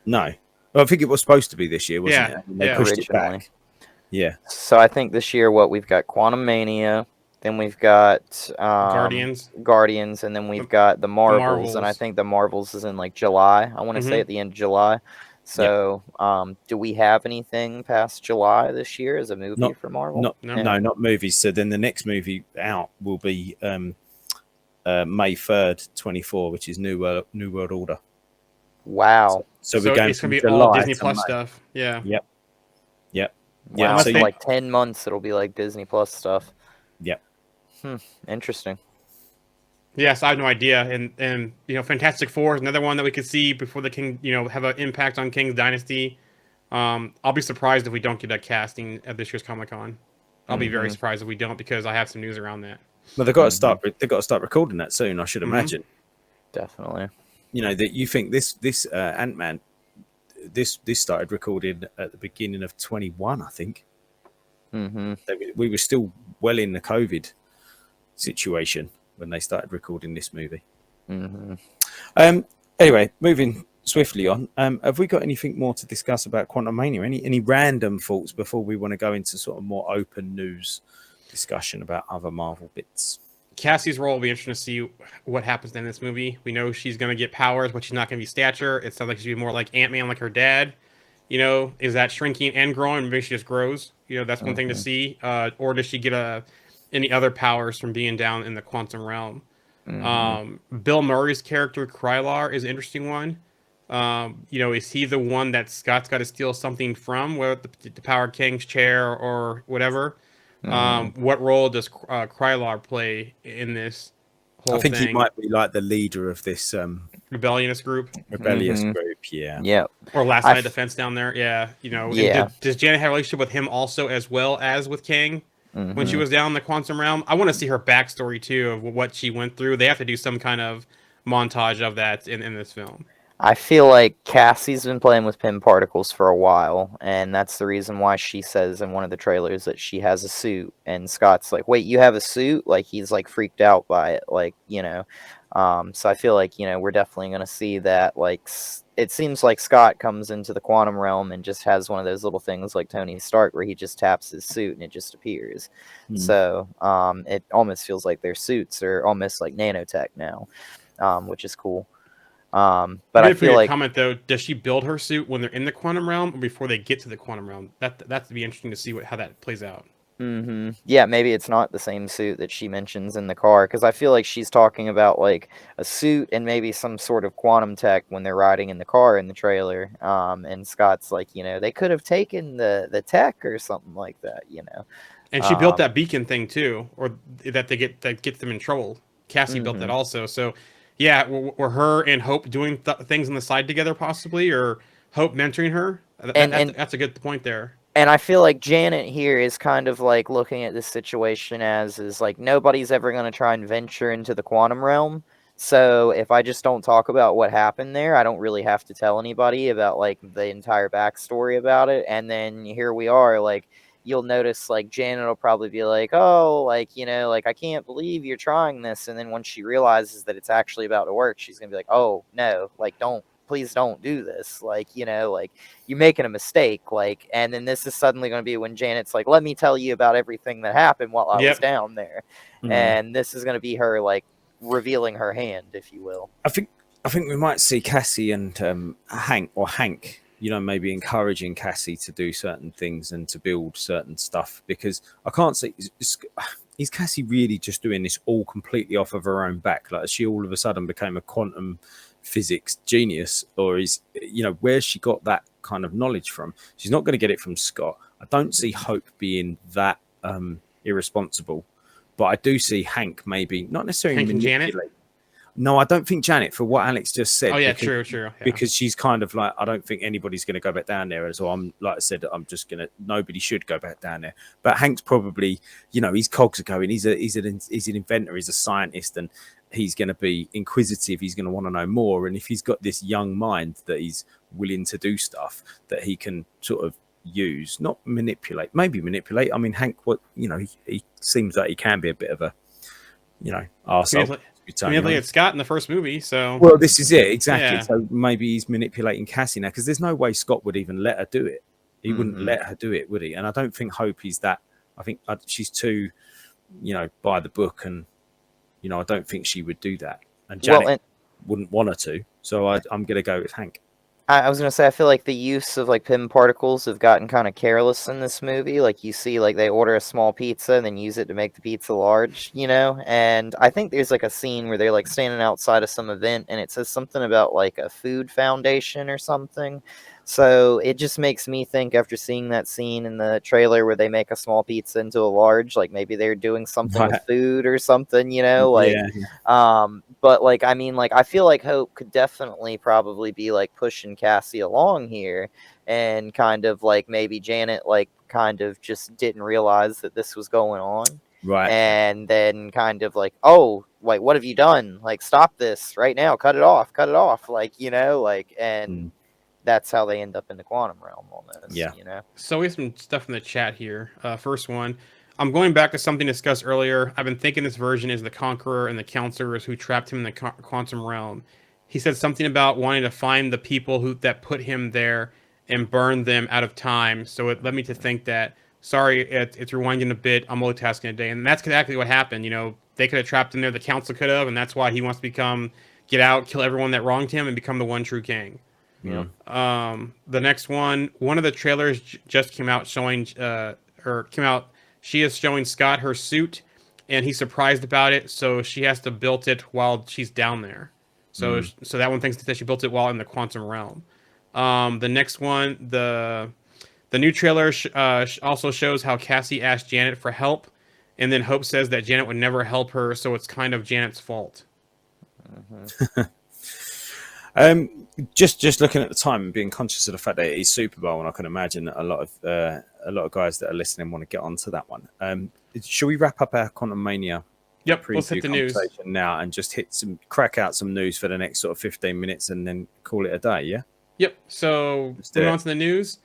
C: No. Well, I think it was supposed to be this year, wasn't
D: Yeah,
C: it? And they
D: yeah.
C: pushed it
E: Originally.
C: back. Yeah.
E: So I think this year, we've got Quantumania, then we've got
D: Guardians,
E: and then we've got the Marvels, and I
D: Marvels.
E: think the Marvels is in like July. I want to say
D: Mhm.
E: at the end of July. So, do we have anything past July this year as a movie
C: Not-
E: for Marvel?
D: No.
C: No, not movies. So then the next movie out will be May 3rd, 24, which is New World Order.
E: Wow.
C: So we're going
D: it's
C: from
D: going to be
C: July
D: all Disney
C: to
D: Plus
C: May.
D: stuff. Yeah.
C: Yep.
E: Wow.
C: Yeah.
E: So
C: So
E: like 10 months, it'll be like Disney Plus stuff.
C: Yep.
E: Interesting.
D: Yes, I have no idea. And Fantastic Four is another one that we could see before the King, have an impact on King's Dynasty. I'll be surprised if we don't get a casting at this year's Comic-Con. I'll be very surprised if we don't, because I have some news around that.
C: Well, they've got to start. They've got to start recording that soon. I should imagine.
E: Definitely.
C: That you think this Ant-Man, this started recording at the beginning of 21, I think. We were still well in the COVID situation when they started recording this movie. Anyway, moving swiftly on. Have we got anything more to discuss about Quantumania? Any random thoughts before we want to go into sort of more open news discussion about other Marvel bits?
D: Cassie's role will be interesting to see what happens in this movie. We know she's going to get powers, but she's not going to be stature. It sounds like she's going to be more like Ant-Man, like her dad. Is that shrinking and growing? Maybe she just grows. That's one thing to see. Or does she get any other powers from being down in the quantum realm? Bill Murray's character, Krylar, is an interesting one. Is he the one that Scott's got to steal something from, whether the Power King's chair or whatever? What role does Krylar play in this whole thing?
C: I think he might be like the leader of this
D: rebellious group.
C: Rebellious group, yeah.
E: Yeah.
D: Or Last Line of Defense down there, yeah.
E: Yeah.
D: Does Janet have a relationship with him also, as well as with Kang when she was down in the quantum realm? I want to see her backstory too, of what she went through. They have to do some kind of montage of that in this film.
E: I feel like Cassie's been playing with Pym particles for a while, and that's the reason why she says in one of the trailers that she has a suit. And Scott's like, "Wait, you have a suit?" Like, he's like freaked out by it, So I feel like we're definitely gonna see that. Like, it seems like Scott comes into the quantum realm and just has one of those little things like Tony Stark, where he just taps his suit and it just appears. So it almost feels like their suits are almost like nanotech now, which is cool. But I feel like
D: comment though, does she build her suit when they're in the quantum realm or before they get to the quantum realm? That's to be interesting to see how that plays out.
E: Yeah, maybe it's not the same suit that she mentions in the car, because I feel like she's talking about like a suit and maybe some sort of quantum tech when they're riding in the car in the trailer. And Scott's like, they could have taken the tech or something like that.
D: And she built that beacon thing too, or that gets them in trouble. Cassie built that also. So, yeah, were her and Hope doing things on the side together, possibly, or Hope mentoring her? That's a good point there.
E: And I feel like Janet here is kind of like looking at this situation as is like nobody's ever going to try and venture into the quantum realm. So if I just don't talk about what happened there, I don't really have to tell anybody about like the entire backstory about it. And then here we are, like you'll notice like Janet will probably be like, oh, like, you know, like I can't believe you're trying this. And then once she realizes that it's actually about to work, she's gonna be like, oh no, like please don't do this. Like, you know, like you're making a mistake. Like, and then this is suddenly going to be when Janet's like, let me tell you about everything that happened while I was down there. And this is going to be her like revealing her hand, if you will.
C: I think we might see Cassie and Hank, you know, maybe encouraging Cassie to do certain things and to build certain stuff, because I can't see, is Cassie really just doing this all completely off of her own back? Like, she all of a sudden became a quantum physics genius, or is, you know, where she got that kind of knowledge from? She's not going to get it from Scott. I don't see Hope being that irresponsible, but I do see Hank maybe not necessarily
D: Hank
C: manipulate.
D: and Janet?
C: No, I don't think Janet, for what Alex just said.
D: Oh yeah,
C: because,
D: true. Yeah.
C: Because she's kind of like, I don't think anybody's going to go back down there. So I'm, like I said, I'm just going to, nobody should go back down there. But Hank's probably, you know, his cogs are going. He's an inventor. He's a scientist, and he's going to be inquisitive. He's going to want to know more. And if he's got this young mind that he's willing to do stuff that he can sort of use, not manipulate, maybe manipulate. I mean, Hank, what, you know, he seems like he can be a bit of a, you know, arsehole.
D: Manipulated Scott in the first movie, so
C: well, this is it exactly.
D: Yeah.
C: So maybe he's manipulating Cassie now, because there's no way Scott would even let her do it. He wouldn't let her do it, would he? And I don't think Hope is that. I think she's too, you know, by the book, and you know, I don't think she would do that. And Janet wouldn't want her to. So I'm going to go with Hank.
E: I was going to say, I feel like the use of like Pym particles have gotten kind of careless in this movie. Like you see, like they order a small pizza and then use it to make the pizza large, you know? And I think there's like a scene where they're like standing outside of some event and it says something about like a food foundation or something. So it just makes me think, after seeing that scene in the trailer where they make a small pizza into a large, like maybe they're doing something with food or something, you know, like, but like, I mean, like, I feel like Hope could definitely probably be like pushing Cassie along here, and kind of like maybe Janet, like, kind of just didn't realize that this was going on.
C: Right.
E: And then kind of like, oh, like, what have you done? Like, stop this right now. Cut it off. Like, you know, like, and that's how they end up in the quantum realm almost.
C: Yeah.
E: You know?
D: So we have some stuff in the chat here. First one, I'm going back to something discussed earlier. I've been thinking this version is the Conqueror and the counselors who trapped him in the quantum realm. He said something about wanting to find the people that put him there and burn them out of time. So it led me to think that, sorry, it's rewinding a bit. I'm multitasking today. And that's exactly what happened. You know, they could have trapped him there. The council could have. And that's why he wants to get out, kill everyone that wronged him, and become the one true king.
C: Yeah.
D: The next one of the trailers just came out showing, she is showing Scott her suit, and he's surprised about it. So she has to build it while she's down there. So that one thinks that she built it while in the quantum realm. The next one, the new trailer also shows how Cassie asked Janet for help, and then Hope says that Janet would never help her, so it's kind of Janet's fault.
C: Just looking at the time and being conscious of the fact that it is Super Bowl, and I can imagine that a lot of guys that are listening want to get onto that one. Shall we wrap up our Quantumania?
D: Yep, let's hit the news
C: now and just crack out some news for the next sort of 15 minutes and then call it a day. Yeah.
D: Yep. So moving on to the news.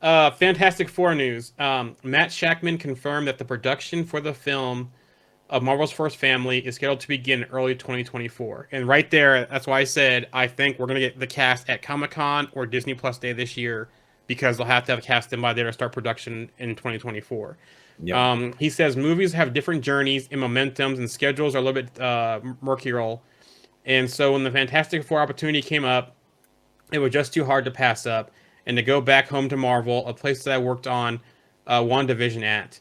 D: Fantastic Four news. Matt Shackman confirmed that the production for the film of Marvel's First Family is scheduled to begin early 2024. And right there, that's why I said I think we're going to get the cast at Comic-Con or Disney Plus Day this year, because they'll have to have a cast in by there to start production in 2024. Yep. He says movies have different journeys and momentums, and schedules are a little bit mercurial. And so when the Fantastic Four opportunity came up, it was just too hard to pass up. And to go back home to Marvel, a place that I worked on WandaVision at,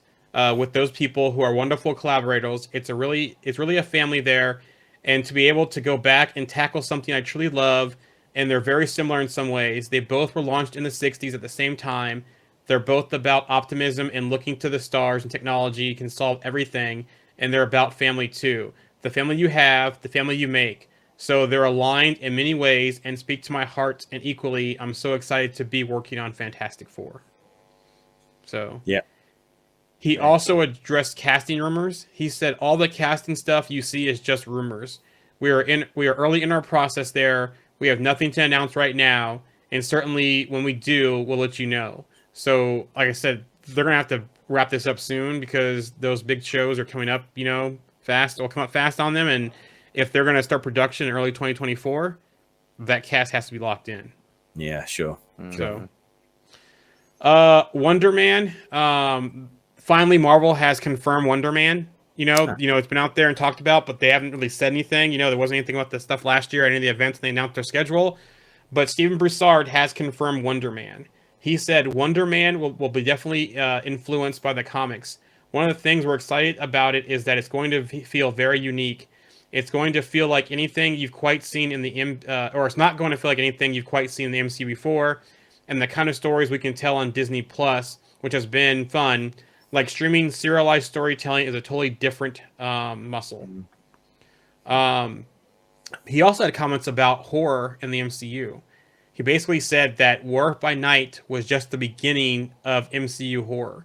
D: with those people who are wonderful collaborators. It's really a family there, and to be able to go back and tackle something I truly love, and they're very similar in some ways. They both were launched in the 60s at the same time. They're both about optimism and looking to the stars, and technology can solve everything. And they're about family too. The family you have, the family you make. So they're aligned in many ways and speak to my heart. And equally, I'm so excited to be working on Fantastic Four. So
C: Yeah.
D: he
C: Very
D: also addressed casting rumors. He said all the casting stuff you see is just rumors. We are early in our process there. We have nothing to announce right now, and certainly when we do, we'll let you know. So, like I said, they're gonna have to wrap this up soon because those big shows are coming up, fast. Will come up fast on them, and if they're gonna start production in early 2024, that cast has to be locked in.
C: Yeah, sure.
D: So, Wonder Man. Finally, Marvel has confirmed Wonder Man. It's been out there and talked about, but they haven't really said anything. There wasn't anything about the stuff last year at any of the events. They announced their schedule, but Stephen Broussard has confirmed Wonder Man. He said Wonder Man will be definitely influenced by the comics. One of the things we're excited about it is that it's going to feel very unique. It's going to feel like anything you've quite seen in or it's not going to feel like anything you've quite seen in the MCU before, and the kind of stories we can tell on Disney Plus, which has been fun. Like streaming serialized storytelling is a totally different muscle. He also had comments about horror in the MCU. He basically said that War by Night was just the beginning of MCU horror.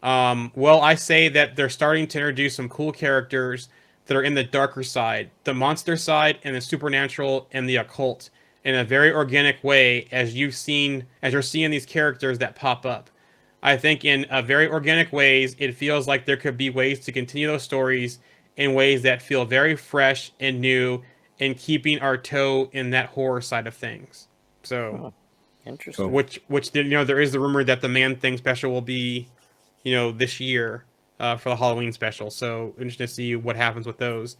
D: Well, I say that they're starting to introduce some cool characters that are in the darker side, the monster side, and the supernatural and the occult in a very organic way, as you're seeing these characters that pop up. I think in very organic ways, it feels like there could be ways to continue those stories in ways that feel very fresh and new, and keeping our toe in that horror side of things. So,
E: Interesting.
D: which there is the rumor that the Man Thing special will be, this year for the Halloween special. So interesting to see what happens with those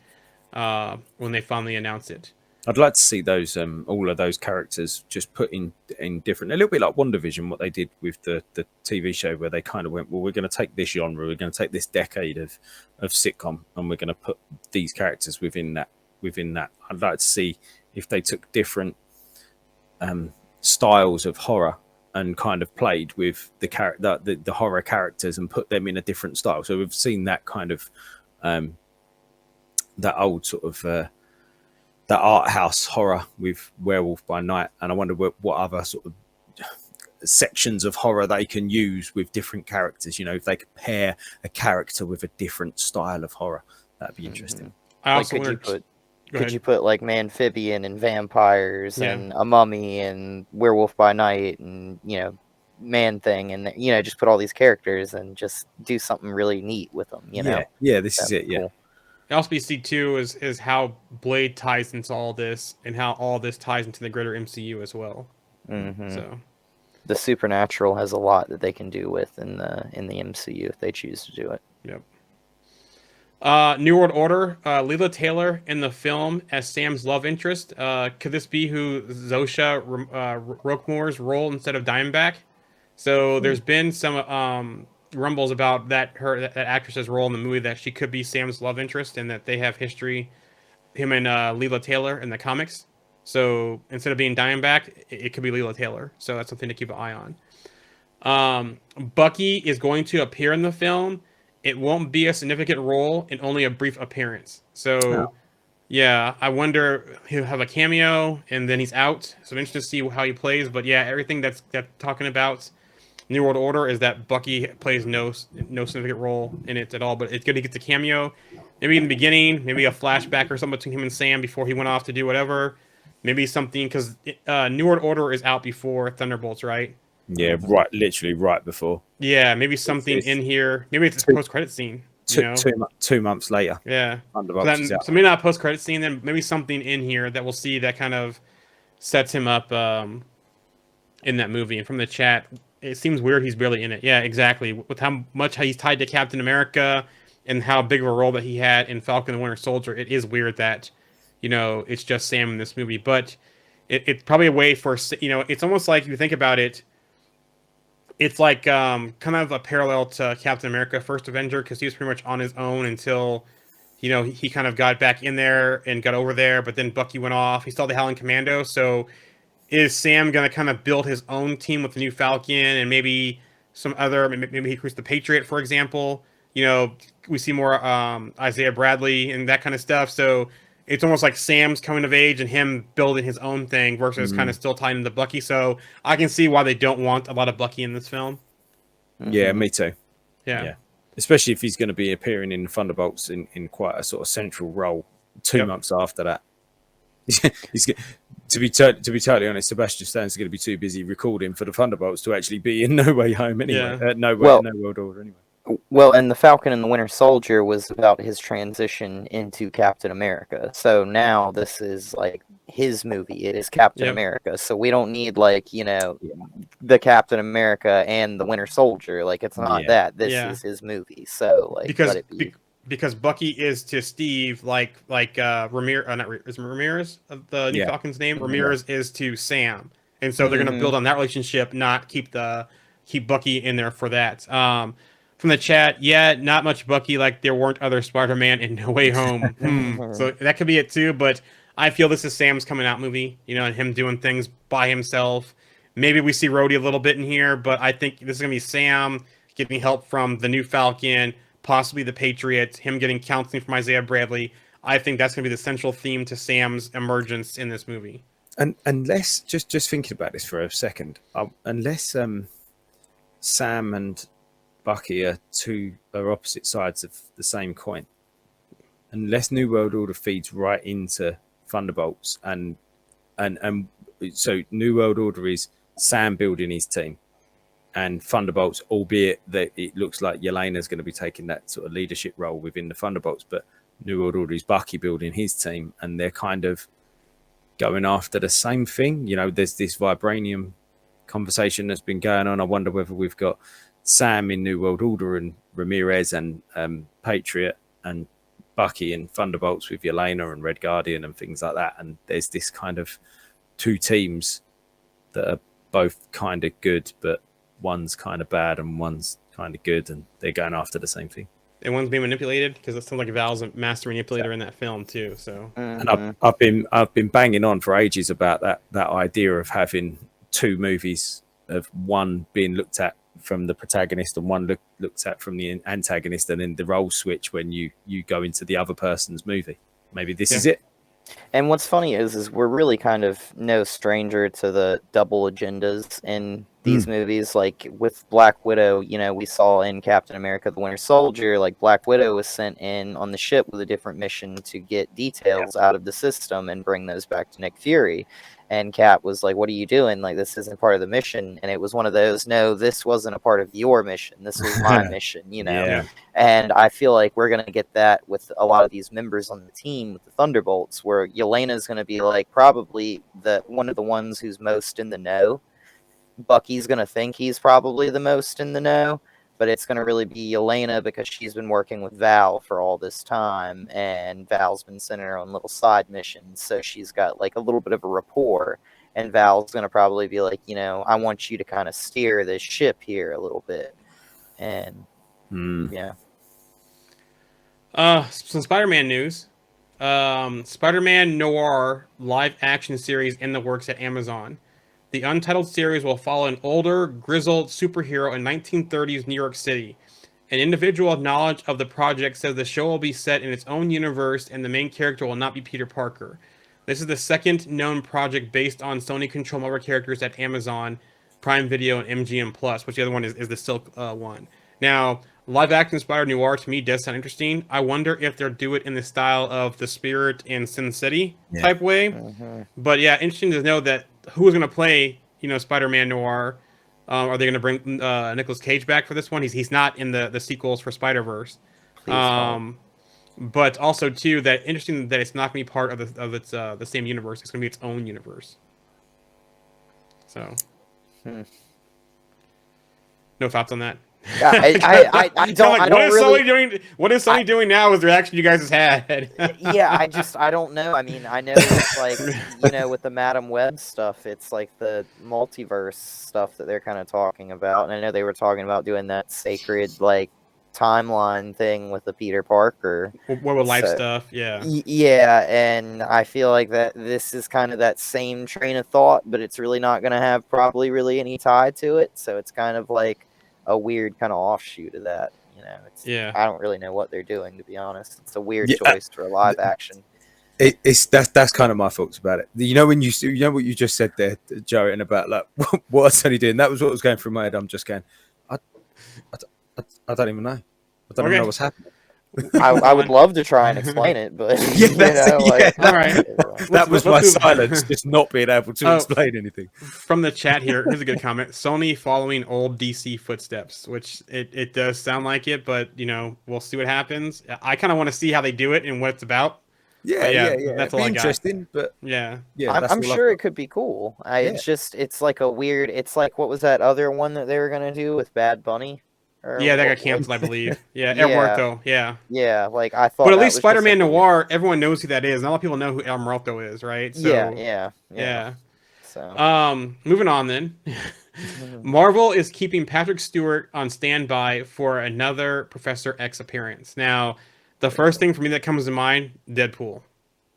D: when they finally announce it.
C: I'd like to see those all of those characters just put in different, a little bit like WandaVision, what they did with the TV show, where they kind of went, well, we're going to take this genre, we're going to take this decade of sitcom, and we're going to put these characters within that. I'd like to see if they took different styles of horror and kind of played with the horror characters and put them in a different style. So we've seen that kind of that old sort of that art house horror with Werewolf by Night, and I wonder what other sort of sections of horror they can use with different characters. If they could pair a character with a different style of horror, that'd be interesting.
D: I also
E: could you put like Amphibian and vampires and a mummy and Werewolf by Night and Man Thing, and just put all these characters and just do something really neat with them.
C: This is it.
E: Cool.
D: LSPC 2 is how Blade ties into all this, and how all this ties into the greater MCU as well.
E: Mm-hmm.
D: So
E: the supernatural has a lot that they can do with in the MCU if they choose to do it.
D: Yep. New World Order, Leela Taylor in the film as Sam's love interest. Could this be who Zosha Roquemore's role instead of Diamondback? So there's been some rumbles about that actress's role in the movie, that she could be Sam's love interest, and that they have history, him and Leela Taylor in the comics. So instead of being Diamondback, it could be Leela Taylor. So that's something to keep an eye on. Bucky is going to appear in the film. It won't be a significant role and only a brief appearance. So, yeah, I wonder, he'll have a cameo and then he's out. So I'm interested to see how he plays. But yeah, everything that's talking about New World Order is that Bucky plays no significant role in it at all. But it's good he gets a cameo. Maybe in the beginning, maybe a flashback or something between him and Sam before he went off to do whatever. Maybe something, because New World Order is out before Thunderbolts, right?
C: Yeah, right. Literally right before.
D: Yeah, maybe something in here. Maybe it's a post-credit scene.
C: 2 months later.
D: Yeah. So maybe not a post-credit scene, then maybe something in here that we'll see that kind of sets him up in that movie. And from the chat, it seems weird he's barely in it. Yeah, exactly. With how he's tied to Captain America and how big of a role that he had in Falcon and Winter Soldier, it is weird that, it's just Sam in this movie. But it's probably a way for, it's almost like, if you think about it, it's like kind of a parallel to Captain America First Avenger, because he was pretty much on his own until, he kind of got back in there and got over there, but then Bucky went off. He still had the Howling Commando. So is Sam going to kind of build his own team with the new Falcon and maybe some other, maybe he recruits the Patriot, for example. We see more Isaiah Bradley and that kind of stuff. So it's almost like Sam's coming of age and him building his own thing versus kind of still tied into Bucky. So I can see why they don't want a lot of Bucky in this film.
C: Yeah, me too.
D: Yeah.
C: Especially if he's going to be appearing in Thunderbolts in quite a sort of central role 2 months after that. He's to be totally honest, Sebastian Stan's going to be too busy recording for the Thunderbolts to actually be in No Way Home anyway. No World Order anyway.
E: Well, and the Falcon and the Winter Soldier was about his transition into Captain America. So now this is like his movie. It is Captain America. So we don't need the Captain America and the Winter Soldier. Like it's not that. This is his movie. So like
D: because Bucky is to Steve like Ramirez, is Ramirez the new Falcon's name? Ramirez is to Sam, and so they're going to build on that relationship, not keep Bucky in there for that. From the chat, not much Bucky. Like there weren't other Spider-Man in No Way Home. So that could be it too. But I feel this is Sam's coming out movie, and him doing things by himself. Maybe we see Rhodey a little bit in here, but I think this is gonna be Sam getting help from the new Falcon, possibly the Patriot, him getting counseling from Isaiah Bradley. I think that's gonna be the central theme to Sam's emergence in this movie.
C: And unless just thinking about this for a second, unless Sam and Bucky are opposite sides of the same coin. Unless New World Order feeds right into Thunderbolts, and so New World Order is Sam building his team, and Thunderbolts, albeit that it looks like Yelena's going to be taking that sort of leadership role within the Thunderbolts, but New World Order is Bucky building his team, and they're kind of going after the same thing. There's this vibranium conversation that's been going on. I wonder whether we've got Sam in New World Order and Ramirez and Patriot, and Bucky in Thunderbolts with Yelena and Red Guardian and things like that. And there's this kind of two teams that are both kind of good, but one's kind of bad and one's kind of good, and they're going after the same thing.
D: And one's being manipulated, because it sounds like Val's a master manipulator in that film too. So,
C: and I've been banging on for ages about that idea of having two movies, of one being looked at from the protagonist and one looked at from the antagonist, and then the role switch when you go into the other person's movie. Maybe this is it.
E: And what's funny is we're really kind of no stranger to the double agendas in these movies. Like with Black Widow, we saw in Captain America the Winter Soldier, like Black Widow was sent in on the ship with a different mission to get details out of the system and bring those back to Nick Fury. And Cap was like, what are you doing? Like, this isn't part of the mission. And it was one of those, no, this wasn't a part of your mission. This was my mission, And I feel like we're going to get that with a lot of these members on the team with the Thunderbolts, where Yelena's going to be like probably one of the ones who's most in the know. Bucky's going to think he's probably the most in the know. But it's going to really be Yelena, because she's been working with Val for all this time, and Val's been sending her on little side missions, so she's got like a little bit of a rapport, and Val's going to probably be like, I want you to kind of steer this ship here a little bit, and
D: some Spider-Man news. Spider-Man Noir live action series in the works at Amazon. The untitled series will follow an older, grizzled superhero in 1930s New York City. An individual with knowledge of the project says the show will be set in its own universe and the main character will not be Peter Parker. This is the second known project based on Sony control over characters at Amazon, Prime Video, and MGM Plus, which the other one is the Silk one. Now, live action Spider Noir to me does sound interesting. I wonder if they'll do it in the style of The Spirit in Sin City type way. But yeah, interesting to know that who is going to play, Spider-Man Noir. Are they going to bring Nicolas Cage back for this one? He's not in the sequels for Spider-Verse. But also too, that interesting that it's not going to be part of the same universe. It's going to be its own universe. So, no thoughts on that.
E: I don't. I don't really.
D: What is Sony doing now? Is the reaction you guys has had?
E: I don't know. I mean, I know it's like with the Madam Web stuff, it's like the multiverse stuff that they're kind of talking about, and I know they were talking about doing that sacred like timeline thing with the Peter Parker.
D: What with life stuff? Yeah.
E: Yeah, and I feel like that this is kind of that same train of thought, but it's really not going to have probably really any tie to it. So it's kind of like, a weird kind of offshoot of that. You know,
D: Yeah.
E: I don't really know what they're doing, to be honest. It's a weird
C: Yeah,
E: choice for a live action.
C: That's kind of my thoughts about it. You know, you know what you just said there, Joe, and about like what Sonny doing. That was what was going through my head. I'm just going, I, I don't even know. I don't even know what's happening.
E: I would love to try and explain it, but
C: Yeah,
E: you know, like,
D: all right.
C: That was my
D: let's move-
C: silence, just not being able to
D: Oh.
C: explain anything.
D: From the chat here, here's a good comment. Sony following old DC footsteps, which it does sound like it, but you know, we'll see what happens. I kind of want to see how they do it and what it's about.
C: Yeah,
D: But yeah,
C: yeah.
D: that's
C: It'd
D: all
C: be
D: I got.
C: interesting, but
D: Yeah.
C: yeah, that's
E: I'm
C: all I've
E: sure
C: got.
E: it could be cool.
C: Yeah.
E: It's like a weird. It's like, what was that other one that they were gonna do with Bad Bunny? Or
D: Yeah, that got
E: what-
D: canceled, I believe. Yeah,
E: Yeah.
D: El Muerto. Yeah.
E: Yeah, like I thought.
D: But at
E: that
D: least
E: was just like
D: Spider-Man
E: a weird-
D: Noir, everyone knows who that is. Not a lot of people know who El Muerto is, right? So,
E: yeah. So
D: moving on then. Marvel is keeping Patrick Stewart on standby for another Professor X appearance. Now, the first thing for me that comes to mind, Deadpool.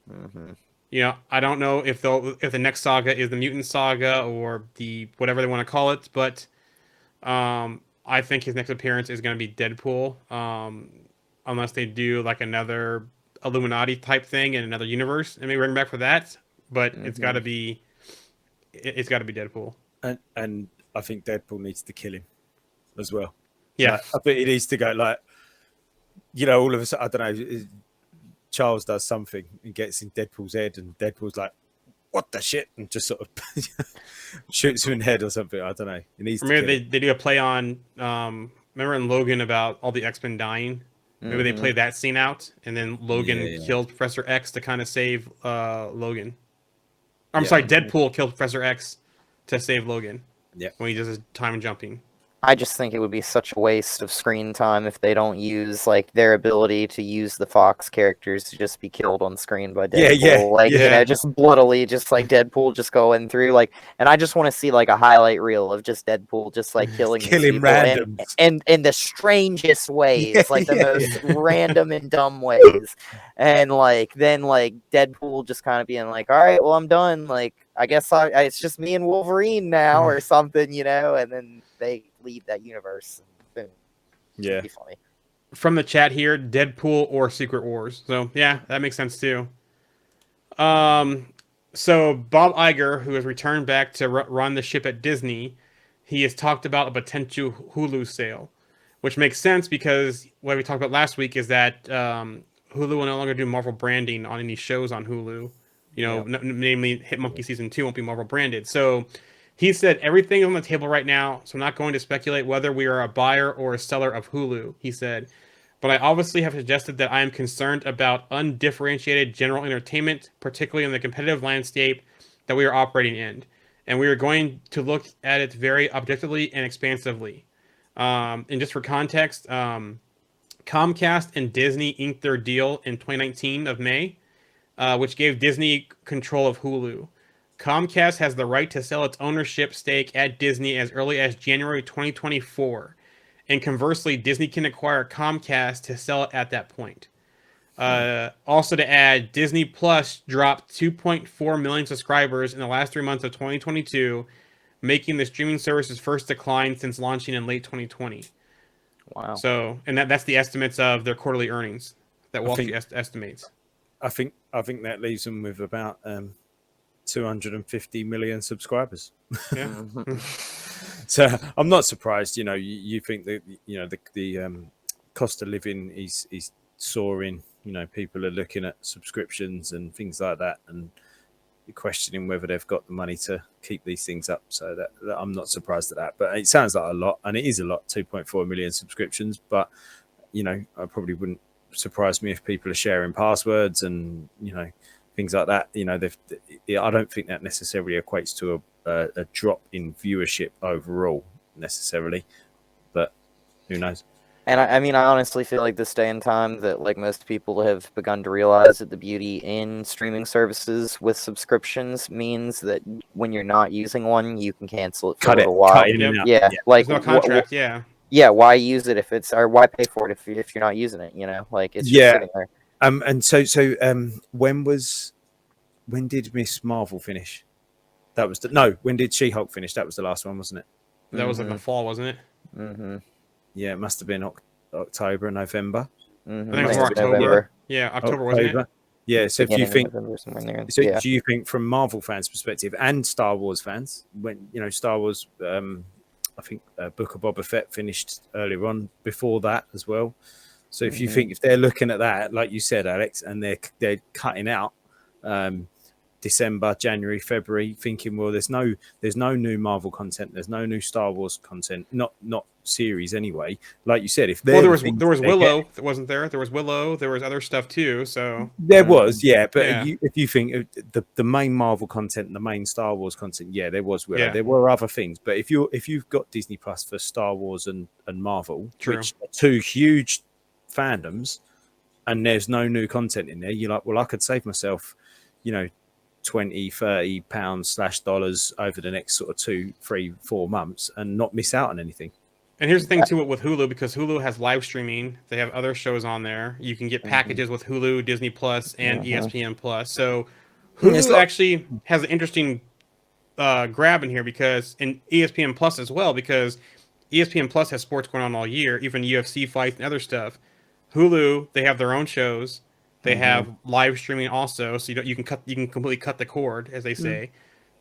E: mhm.
D: You know, I don't know if the next saga is the Mutant Saga or the whatever they want to call it, but I think his next appearance is going to be Deadpool. Unless they do like another Illuminati type thing in another universe, and maybe bring him back for that. But it's got to be Deadpool.
C: And I think Deadpool needs to kill him as well.
D: Yeah.
C: Like, I think he needs to go like, you know, all of a sudden, I don't know, Charles does something and gets in Deadpool's head, and Deadpool's like, "What the shit?" and just sort of shoots him in the head or something. I don't know. He needs.
D: Remember they do a play on remember in Logan about all the X-Men dying. Maybe they played that scene out, and then Logan killed Professor X to kind of save Logan. I'm sorry, Deadpool killed Professor X to save Logan.
C: Yeah.
D: When he does his time jumping.
E: I just think it would be such a waste of screen time if they don't use like their ability to use the Fox characters to just be killed on screen by Deadpool. You know, just bloodily, just like Deadpool just going through like, and I just want to see like a highlight reel of just Deadpool just like killing these people
C: randoms
E: and in the strangest ways, like the most random and dumb ways, and like then like Deadpool just kind of being like, all right, well I'm done. Like I guess it's just me and Wolverine now or something, you know, and then they leave that universe. And boom.
C: Yeah.
E: It'd be funny.
D: From the chat here, Deadpool or Secret Wars. So yeah, that makes sense too. So Bob Iger, who has returned back to run the ship at Disney, he has talked about a potential Hulu sale, which makes sense because what we talked about last week is that Hulu will no longer do Marvel branding on any shows on Hulu. You know, namely Hitmonkey Season 2 won't be Marvel branded. So he said everything is on the table right now, so I'm not going to speculate whether we are a buyer or a seller of Hulu, he said. But I obviously have suggested that I am concerned about undifferentiated general entertainment, particularly in the competitive landscape that we are operating in. And we are going to look at it very objectively and expansively. And just for context, Comcast and Disney inked their deal in 2019 of May, which gave Disney control of Hulu. Comcast has the right to sell its ownership stake at Disney as early as January 2024. And conversely, Disney can acquire Comcast to sell it at that point. Also to add, Disney Plus dropped 2.4 million subscribers in the last 3 months of 2022, making the streaming service's first decline since launching in late 2020.
E: Wow.
D: So, and that's the estimates of their quarterly earnings that Wall Street estimates.
C: I think that leaves them with about 250 million subscribers.
D: Yeah.
C: So I'm not surprised. You know, you think that the cost of living is soaring. You know, people are looking at subscriptions and things like that, and questioning whether they've got the money to keep these things up. So that I'm not surprised at that. But it sounds like a lot, and it is a lot. 2.4 million subscriptions, but you know, I probably wouldn't surprise me if people are sharing passwords and things like that. You know, I don't think that necessarily equates to a drop in viewership overall necessarily, but who knows.
E: And I mean, I honestly feel like this day and time that like most people have begun to realize that the beauty in streaming services with subscriptions means that when you're not using one, you can cancel it for a little while. Yeah, like
D: there's no contract.
E: Yeah, why use it or why pay for it if you're not using it? You know, like it's just sitting there.
C: And so when did Miss Marvel finish? That was when did She-Hulk finish? That was the last one, wasn't it?
D: That was in the fall, wasn't it?
E: Mm-hmm.
C: Yeah, it must have been October, November.
E: Mm-hmm.
D: I think it was
E: Must
D: more
E: have been
D: October.
E: November,
D: Yeah, October, wasn't it?
C: October. Yeah, so if you
E: beginning of
C: think,
E: November, somewhere in there.
C: so
E: Yeah.
C: do you think from Marvel fans' perspective and Star Wars fans, when Star Wars, I think Book of Boba Fett finished earlier on before that as well. So if you
E: Mhm.
C: think if they're looking at that, like you said, Alex, and they're cutting out December, January, February, thinking, well, there's no new Marvel content, there's no new Star Wars content, not series anyway. Like you said, if
D: Well,
C: they're the things
D: there was
C: they get,
D: Willow, wasn't there? There was Willow. There was other stuff too. So
C: there was,
E: Mhm.
C: yeah. But
D: Yeah.
C: if you think of the main Marvel content, and the main Star Wars content, yeah, there was Willow.
D: Yeah.
C: There were other things, but if you've got Disney Plus for Star Wars and Marvel,
D: True.
C: which are two huge fandoms, and there's no new content in there, you're like, well, I could save myself, 20-30 pounds/dollars over the next sort of 2, 3, 4 months and not miss out on anything.
D: And here's the thing too with Hulu, because Hulu has live streaming. They have other shows on there. You can get packages with Hulu, Disney Plus, and ESPN Plus. So
C: It's
D: Hulu
C: like,
D: actually has an interesting grab in here, because in ESPN Plus as well, because ESPN Plus has sports going on all year, even UFC fights and other stuff. Hulu, they have their own shows. They have live streaming also, so you can completely cut the cord, as they say.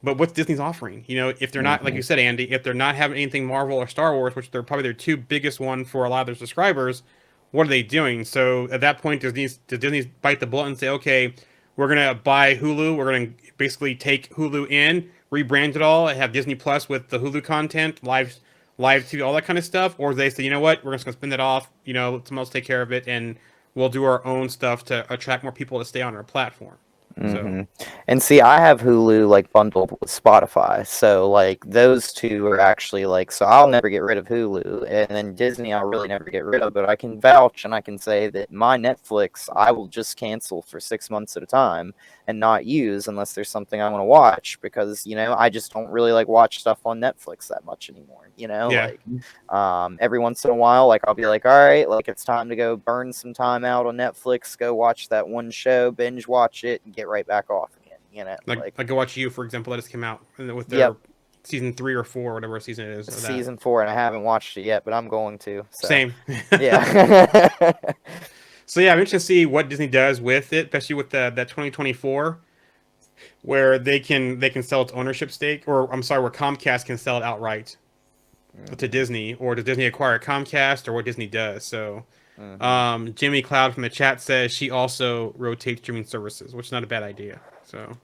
D: But what's Disney's offering? If they're not, like you said, Andy, if they're not having anything Marvel or Star Wars, which they're probably their two biggest one for a lot of their subscribers, what are they doing? So at that point, does Disney bite the bullet and say, okay, we're gonna buy Hulu, we're gonna basically take Hulu in, rebrand it all, and have Disney Plus with the Hulu content, live TV, all that kind of stuff, or they say, you know what, we're just gonna spin it off, let someone else take care of it, and we'll do our own stuff to attract more people to stay on our platform. So
E: And see, I have Hulu like bundled with Spotify, so like those two are actually like, so I'll never get rid of Hulu, and then Disney I'll really never get rid of, but I can vouch and I can say that my Netflix I will just cancel for 6 months at a time and not use unless there's something I want to watch, because I just don't really like watch stuff on Netflix that much anymore.
D: yeah.
E: Every once in a while, like I'll be like, all right, like it's time to go burn some time out on Netflix, go watch that one show, binge watch it, and get right back off again.
D: Like go watch You, for example, that just came out with their
E: Yep,
D: season 3 or 4, whatever season it is of that.
E: season 4, and I haven't watched it yet, but I'm going to. So.
D: Same.
E: Yeah.
D: So yeah, I'm interested to see what Disney does with it, especially with that 2024, where they can sell its ownership stake, or I'm sorry, where Comcast can sell it outright to Disney, or does Disney acquire Comcast, or what Disney does. So Jimmy Cloud from the chat says she also rotates streaming services, which is not a bad idea. So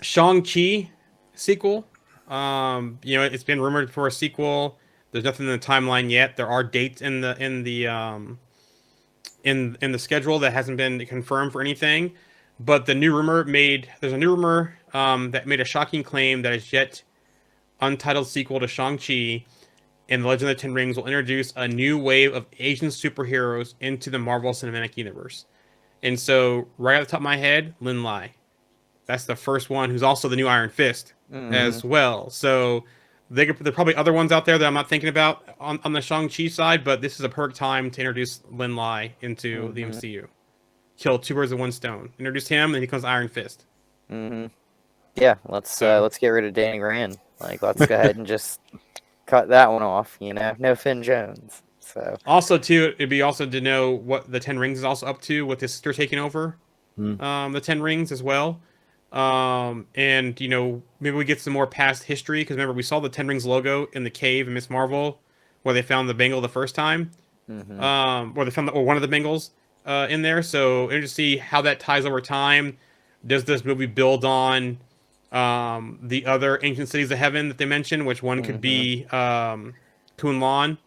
D: Shang-Chi sequel. It's been rumored for a sequel. There's nothing in the timeline yet. There are dates in the schedule that hasn't been confirmed for anything. But there's a new rumor that made a shocking claim that is yet untitled sequel to Shang-Chi and The Legend of the Ten Rings will introduce a new wave of Asian superheroes into the Marvel Cinematic Universe. And so, right at the top of my head, Lin Lai. That's the first one, who's also the new Iron Fist as well. So there are probably other ones out there that I'm not thinking about on the Shang-Chi side, but this is a perfect time to introduce Lin Lai into the MCU. Kill two birds with one stone. Introduce him, and he becomes Iron Fist.
E: Yeah, let's get rid of Danny Rand. Like, let's go ahead and just cut that one off. No Finn Jones. So
D: also, too, it'd be also to know what the Ten Rings is also up to, with his sister taking over the Ten Rings as well. And maybe we get some more past history, because remember, we saw the Ten Rings logo in the cave in Miss Marvel, where they found the bangle the first time, or they found one of the bangles in there. So interesting to see how that ties over time. Does this movie build on the other ancient cities of heaven that they mentioned, which one could be Kunlun,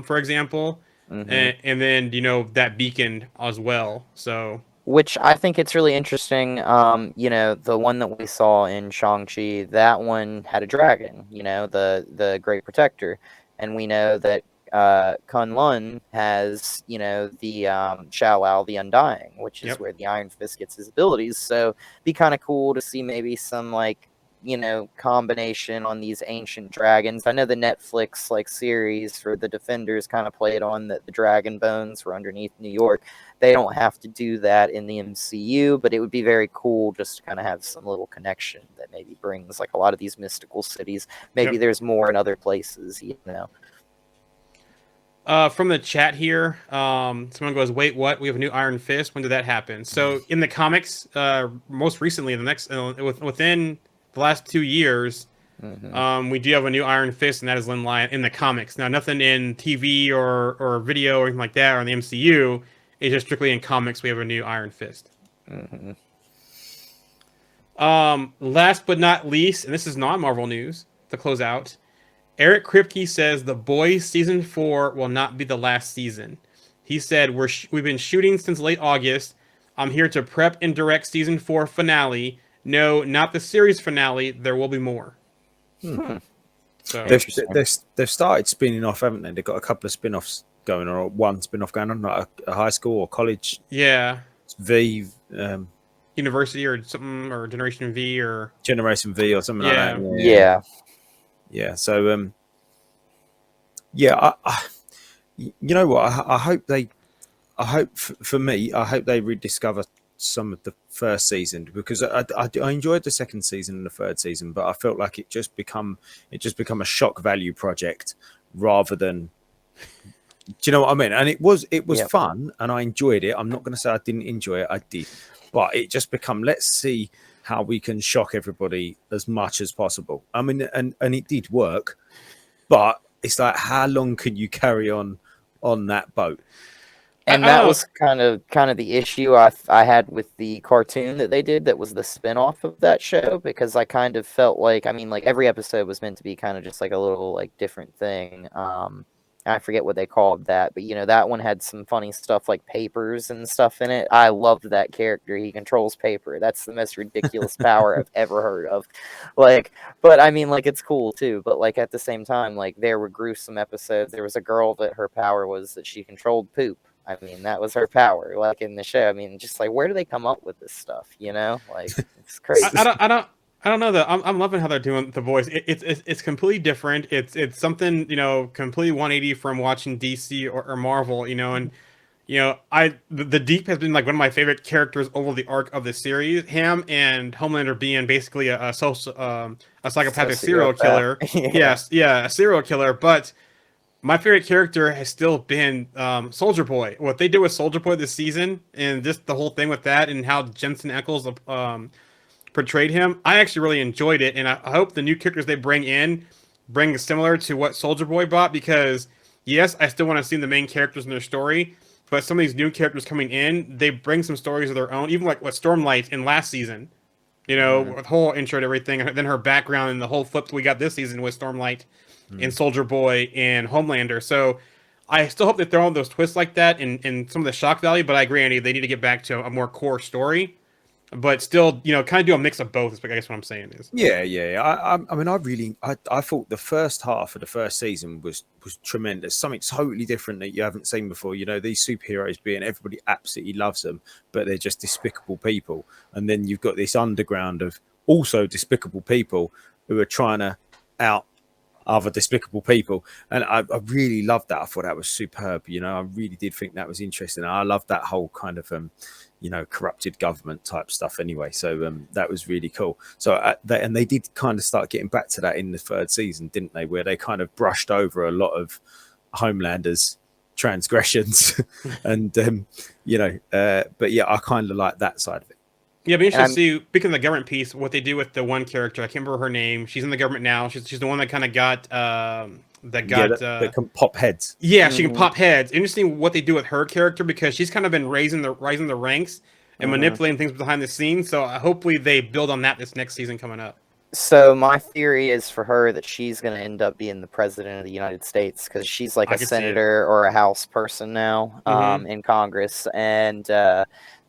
D: for example, and then that beacon as well. So.
E: which I think it's really interesting. The one that we saw in Shang-Chi, that one had a dragon, the Great Protector. And we know that Kunlun has, the Shao-Lao, the Undying, which is where the Iron Fist gets his abilities. So it'd be kind of cool to see maybe some, like, combination on these ancient dragons. I know the Netflix like series for the Defenders kind of played on that the dragon bones were underneath New York. They don't have to do that in the MCU, but it would be very cool just to kind of have some little connection that maybe brings like a lot of these mystical cities. Maybe
D: Yep.
E: there's more in other places,
D: From the chat here, someone goes, "Wait, what? We have a new Iron Fist. When did that happen?" So in the comics, most recently, within the last 2 years, we do have a new Iron Fist, and that is Lin Lion in the comics. Now, nothing in TV or video or anything like that, or in the MCU. It's just strictly in comics. We have a new Iron Fist. Last but not least, and this is non-Marvel news to close out. Eric Kripke says The Boys season 4 will not be the last season. He said, we've been shooting since late August. I'm here to prep and direct season 4 finale. No, not the series finale. There will be more. So
C: They've started spinning off, haven't they? They've got a couple of spin-offs going on, or one spin-off going on, like a high school or college.
D: Yeah.
C: V.
D: University or something, or Generation V or
C: Generation V or something like that. Yeah. So, you know what? I hope for me, I hope they rediscover some of the first season, because I enjoyed the second season and the third season, but I felt like it just become a shock value project rather than. Do you know what I mean? And it was fun and I enjoyed it. I'm not going to say I didn't enjoy it. I did, but it just become, let's see how we can shock everybody as much as possible. I mean, and it did work, but it's like, how long can you carry on that boat?
E: And that was kind of the issue I had with the cartoon that they did that was the spin-off of that show, because I kind of felt like, I mean, like every episode was meant to be kind of just like a little like different thing. I forget what they called that, but that one had some funny stuff like papers and stuff in it. I loved that character. He controls paper. That's the most ridiculous power I've ever heard of. Like, but I mean, like, it's cool too. But like at the same time, like there were gruesome episodes. There was a girl that her power was that she controlled poop. I mean, that was her power, like in the show. I mean, just like, where do they come up with this stuff? Like, it's crazy.
D: I don't know that I'm loving how they're doing The Voice. It's completely different. It's something completely 180 from watching DC or Marvel. And the Deep has been like one of my favorite characters over the arc of the series. Him and Homelander being basically a psychopathic serial killer. Yes, a serial killer. But my favorite character has still been Soldier Boy. What they did with Soldier Boy this season, and just the whole thing with that, and how Jensen Ackles portrayed him, I actually really enjoyed it, and I hope the new characters they bring similar to what Soldier Boy brought, because yes, I still want to see the main characters in their story, but some of these new characters coming in, they bring some stories of their own, even like what Stormlight in last season, with the whole intro to everything, and then her background and the whole flip we got this season with Stormlight and Soldier Boy and Homelander. So I still hope they throw in those twists like that and some of the shock value, but I agree, Andy, they need to get back to a more core story. But still, kind of do a mix of both. Is I guess what I'm saying is.
C: Yeah. I mean, I thought the first half of the first season was tremendous. Something totally different that you haven't seen before. These superheroes being, everybody absolutely loves them, but they're just despicable people. And then you've got this underground of also despicable people who are trying to out other despicable people, and I really loved that. I thought that was superb. I really did think that was interesting. I loved that whole kind of corrupted government type stuff anyway, so that was really cool. So and they did kind of start getting back to that in the third season, didn't they, where they kind of brushed over a lot of Homelander's transgressions and but yeah, I kind of like that side of it.
D: Yeah, it'd be interesting to see, speaking of the government piece, what they do with the one character. I can't remember her name. She's in the government now. She's the one that kind of got that
C: can pop heads.
D: Yeah, she can pop heads. Interesting what they do with her character, because she's kind of been rising the ranks and manipulating things behind the scenes. So hopefully they build on that this next season coming up.
E: So my theory is for her that she's going to end up being the president of the United States, because she's like a senator or a House person now in Congress, and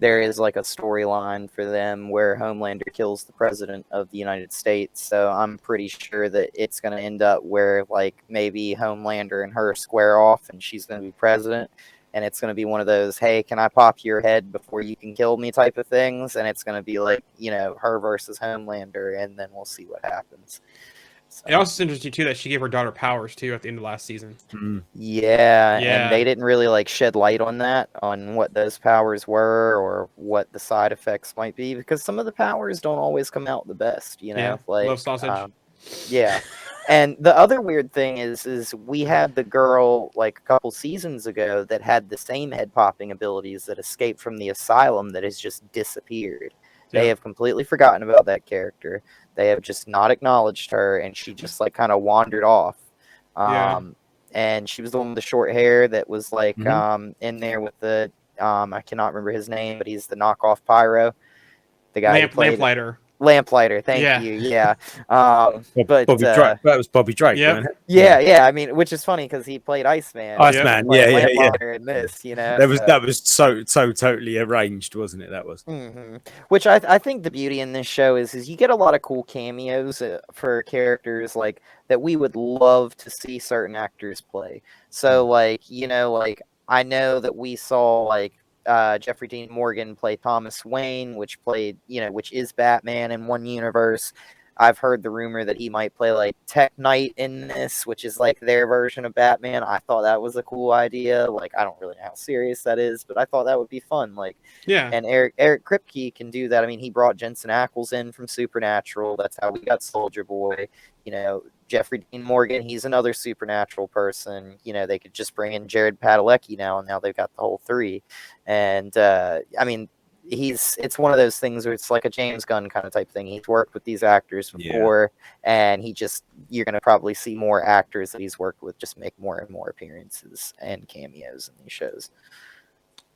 E: there is like a storyline for them where Homelander kills the president of the United States. So I'm pretty sure that it's going to end up where like maybe Homelander and her square off, and she's going to be president. and it's going to be one of those, hey, can I pop your head before you can kill me type of things, and it's going to be like, you know, her versus Homelander, and then we'll see what happens. So,
D: It also is interesting too that she gave her daughter powers too at the end of last season.
E: yeah,
D: Yeah.
E: and they didn't really like shed light on that, on what those powers were or what the side effects might be, because some of the powers don't always come out the best, you know.
D: Yeah,
E: Like,
D: love sausage.
E: yeah. And the other weird thing is we had the girl like a couple seasons ago that had the same head popping abilities that escaped from the asylum that has just disappeared. They
D: Yeah.
E: have completely forgotten about that character. They have just not acknowledged her, and she just like kind of wandered off.
D: Yeah.
E: And she was the one with the short hair that was like
C: Mhm.
E: in there with the I cannot remember his name, but he's the knockoff Pyro, the guy who played
D: Lamplighter.
E: Lamplighter. Thank
D: Yeah.
E: you. Yeah. But
C: Bobby Drake. That was Bobby Drake,
D: Yep.
C: wasn't it?
E: yeah. I mean, which is funny because he played Iceman.
D: Yep.
E: And
C: Iceman.
E: played
C: Yeah.
E: Lamplighter in this, you know.
C: That was so totally arranged, wasn't it? That was.
E: Which I think the beauty in this show is you get a lot of cool cameos for characters like that we would love to see certain actors play. So like, you know, like I know that we saw like Jeffrey Dean Morgan play Thomas Wayne, which played, you know, which is Batman in one universe. I've heard the rumor that he might play like Tech Knight in this, which is like their version of Batman. I thought that was a cool idea. Like, I don't really know how serious that is, but I thought that would be fun. Like,
D: Yeah.
E: and Eric Kripke can do that. I mean, he brought Jensen Ackles in from Supernatural. That's how we got Soldier Boy. You know, Jeffrey Dean Morgan, he's another Supernatural person. You know, they could just bring in Jared Padalecki now, and now they've got the whole three. And I mean, it's one of those things where it's like a James Gunn kind of type thing. He's worked with these actors before, and you're going to probably see more actors that he's worked with just make more and more appearances and cameos in these shows.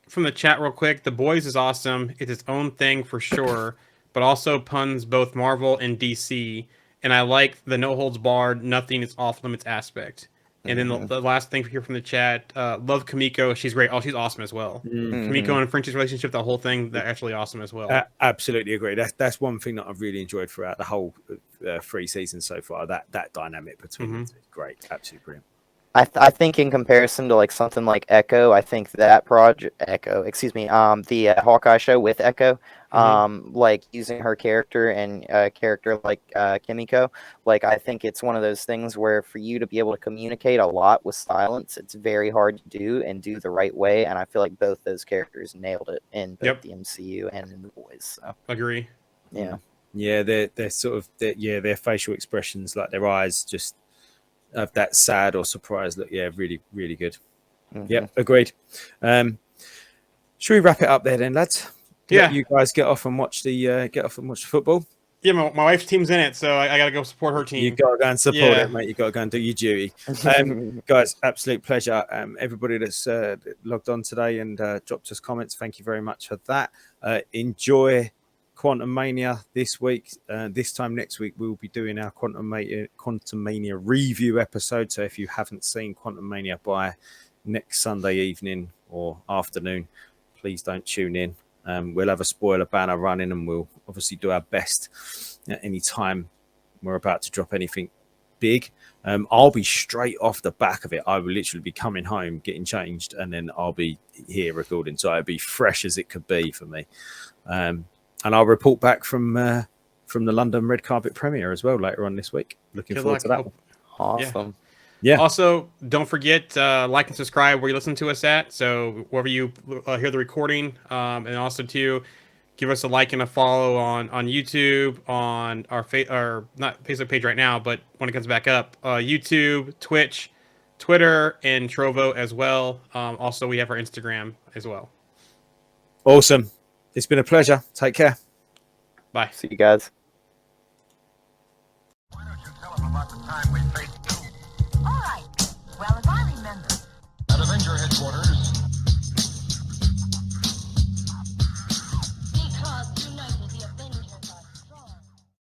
D: From the chat real quick, The Boys is awesome. It's its own thing for sure, but also puns both Marvel and DC. And I like the no holds barred, nothing is off limits aspect. And then the last thing here from the chat, love Kamiko. She's great. Oh, she's awesome as well. Kamiko and French's relationship, the whole thing, they're actually awesome as well.
C: Absolutely agree. That's one thing that I've really enjoyed throughout the whole 3 seasons so far. That dynamic between them is great. Absolutely brilliant.
E: I think in comparison to like something like Echo, I think that the Hawkeye show with Echo, like using her character and a character like Kimiko, like I think it's one of those things where for you to be able to communicate a lot with silence, it's very hard to do and do the right way. And I feel like both those characters nailed it in both the MCU and in The Boys. So.
D: Agree.
E: Yeah.
C: Yeah, they're sort of their facial expressions, like their eyes, just of that sad or surprised look. Yeah, really, really good. Yep, agreed. Should we wrap it up there then, lads?
D: Yeah,
C: let you guys get off and watch the football.
D: Yeah, my wife's team's in it, so I gotta go support her team.
C: You gotta go and support it, mate. You gotta go and do your duty. Guys, absolute pleasure. Everybody that's logged on today and dropped us comments, thank you very much for that. Enjoy Quantumania this week. This time next week, we'll be doing our Quantumania review episode. So if you haven't seen Quantumania by next Sunday evening or afternoon, please don't tune in. We'll have a spoiler banner running, and we'll obviously do our best at any time we're about to drop anything big. I'll be straight off the back of it. I will literally be coming home, getting changed, and then I'll be here recording. So it'll be fresh as it could be for me. And I'll report back from the London red carpet premiere as well later on this week. Looking forward to that one.
E: Awesome.
C: Yeah.
D: Also, don't forget like and subscribe where you listen to us at. So wherever you hear the recording, and also to give us a like and a follow on YouTube, on our not Facebook page right now, but when it comes back up, YouTube, Twitch, Twitter, and Trovo as well. Also, we have our Instagram as well.
C: Awesome. It's been a pleasure. Take care.
D: Bye.
E: See you guys.
A: Why don't you tell them about the time we faced you?
B: All right. Well, as I remember,
A: At Avenger headquarters,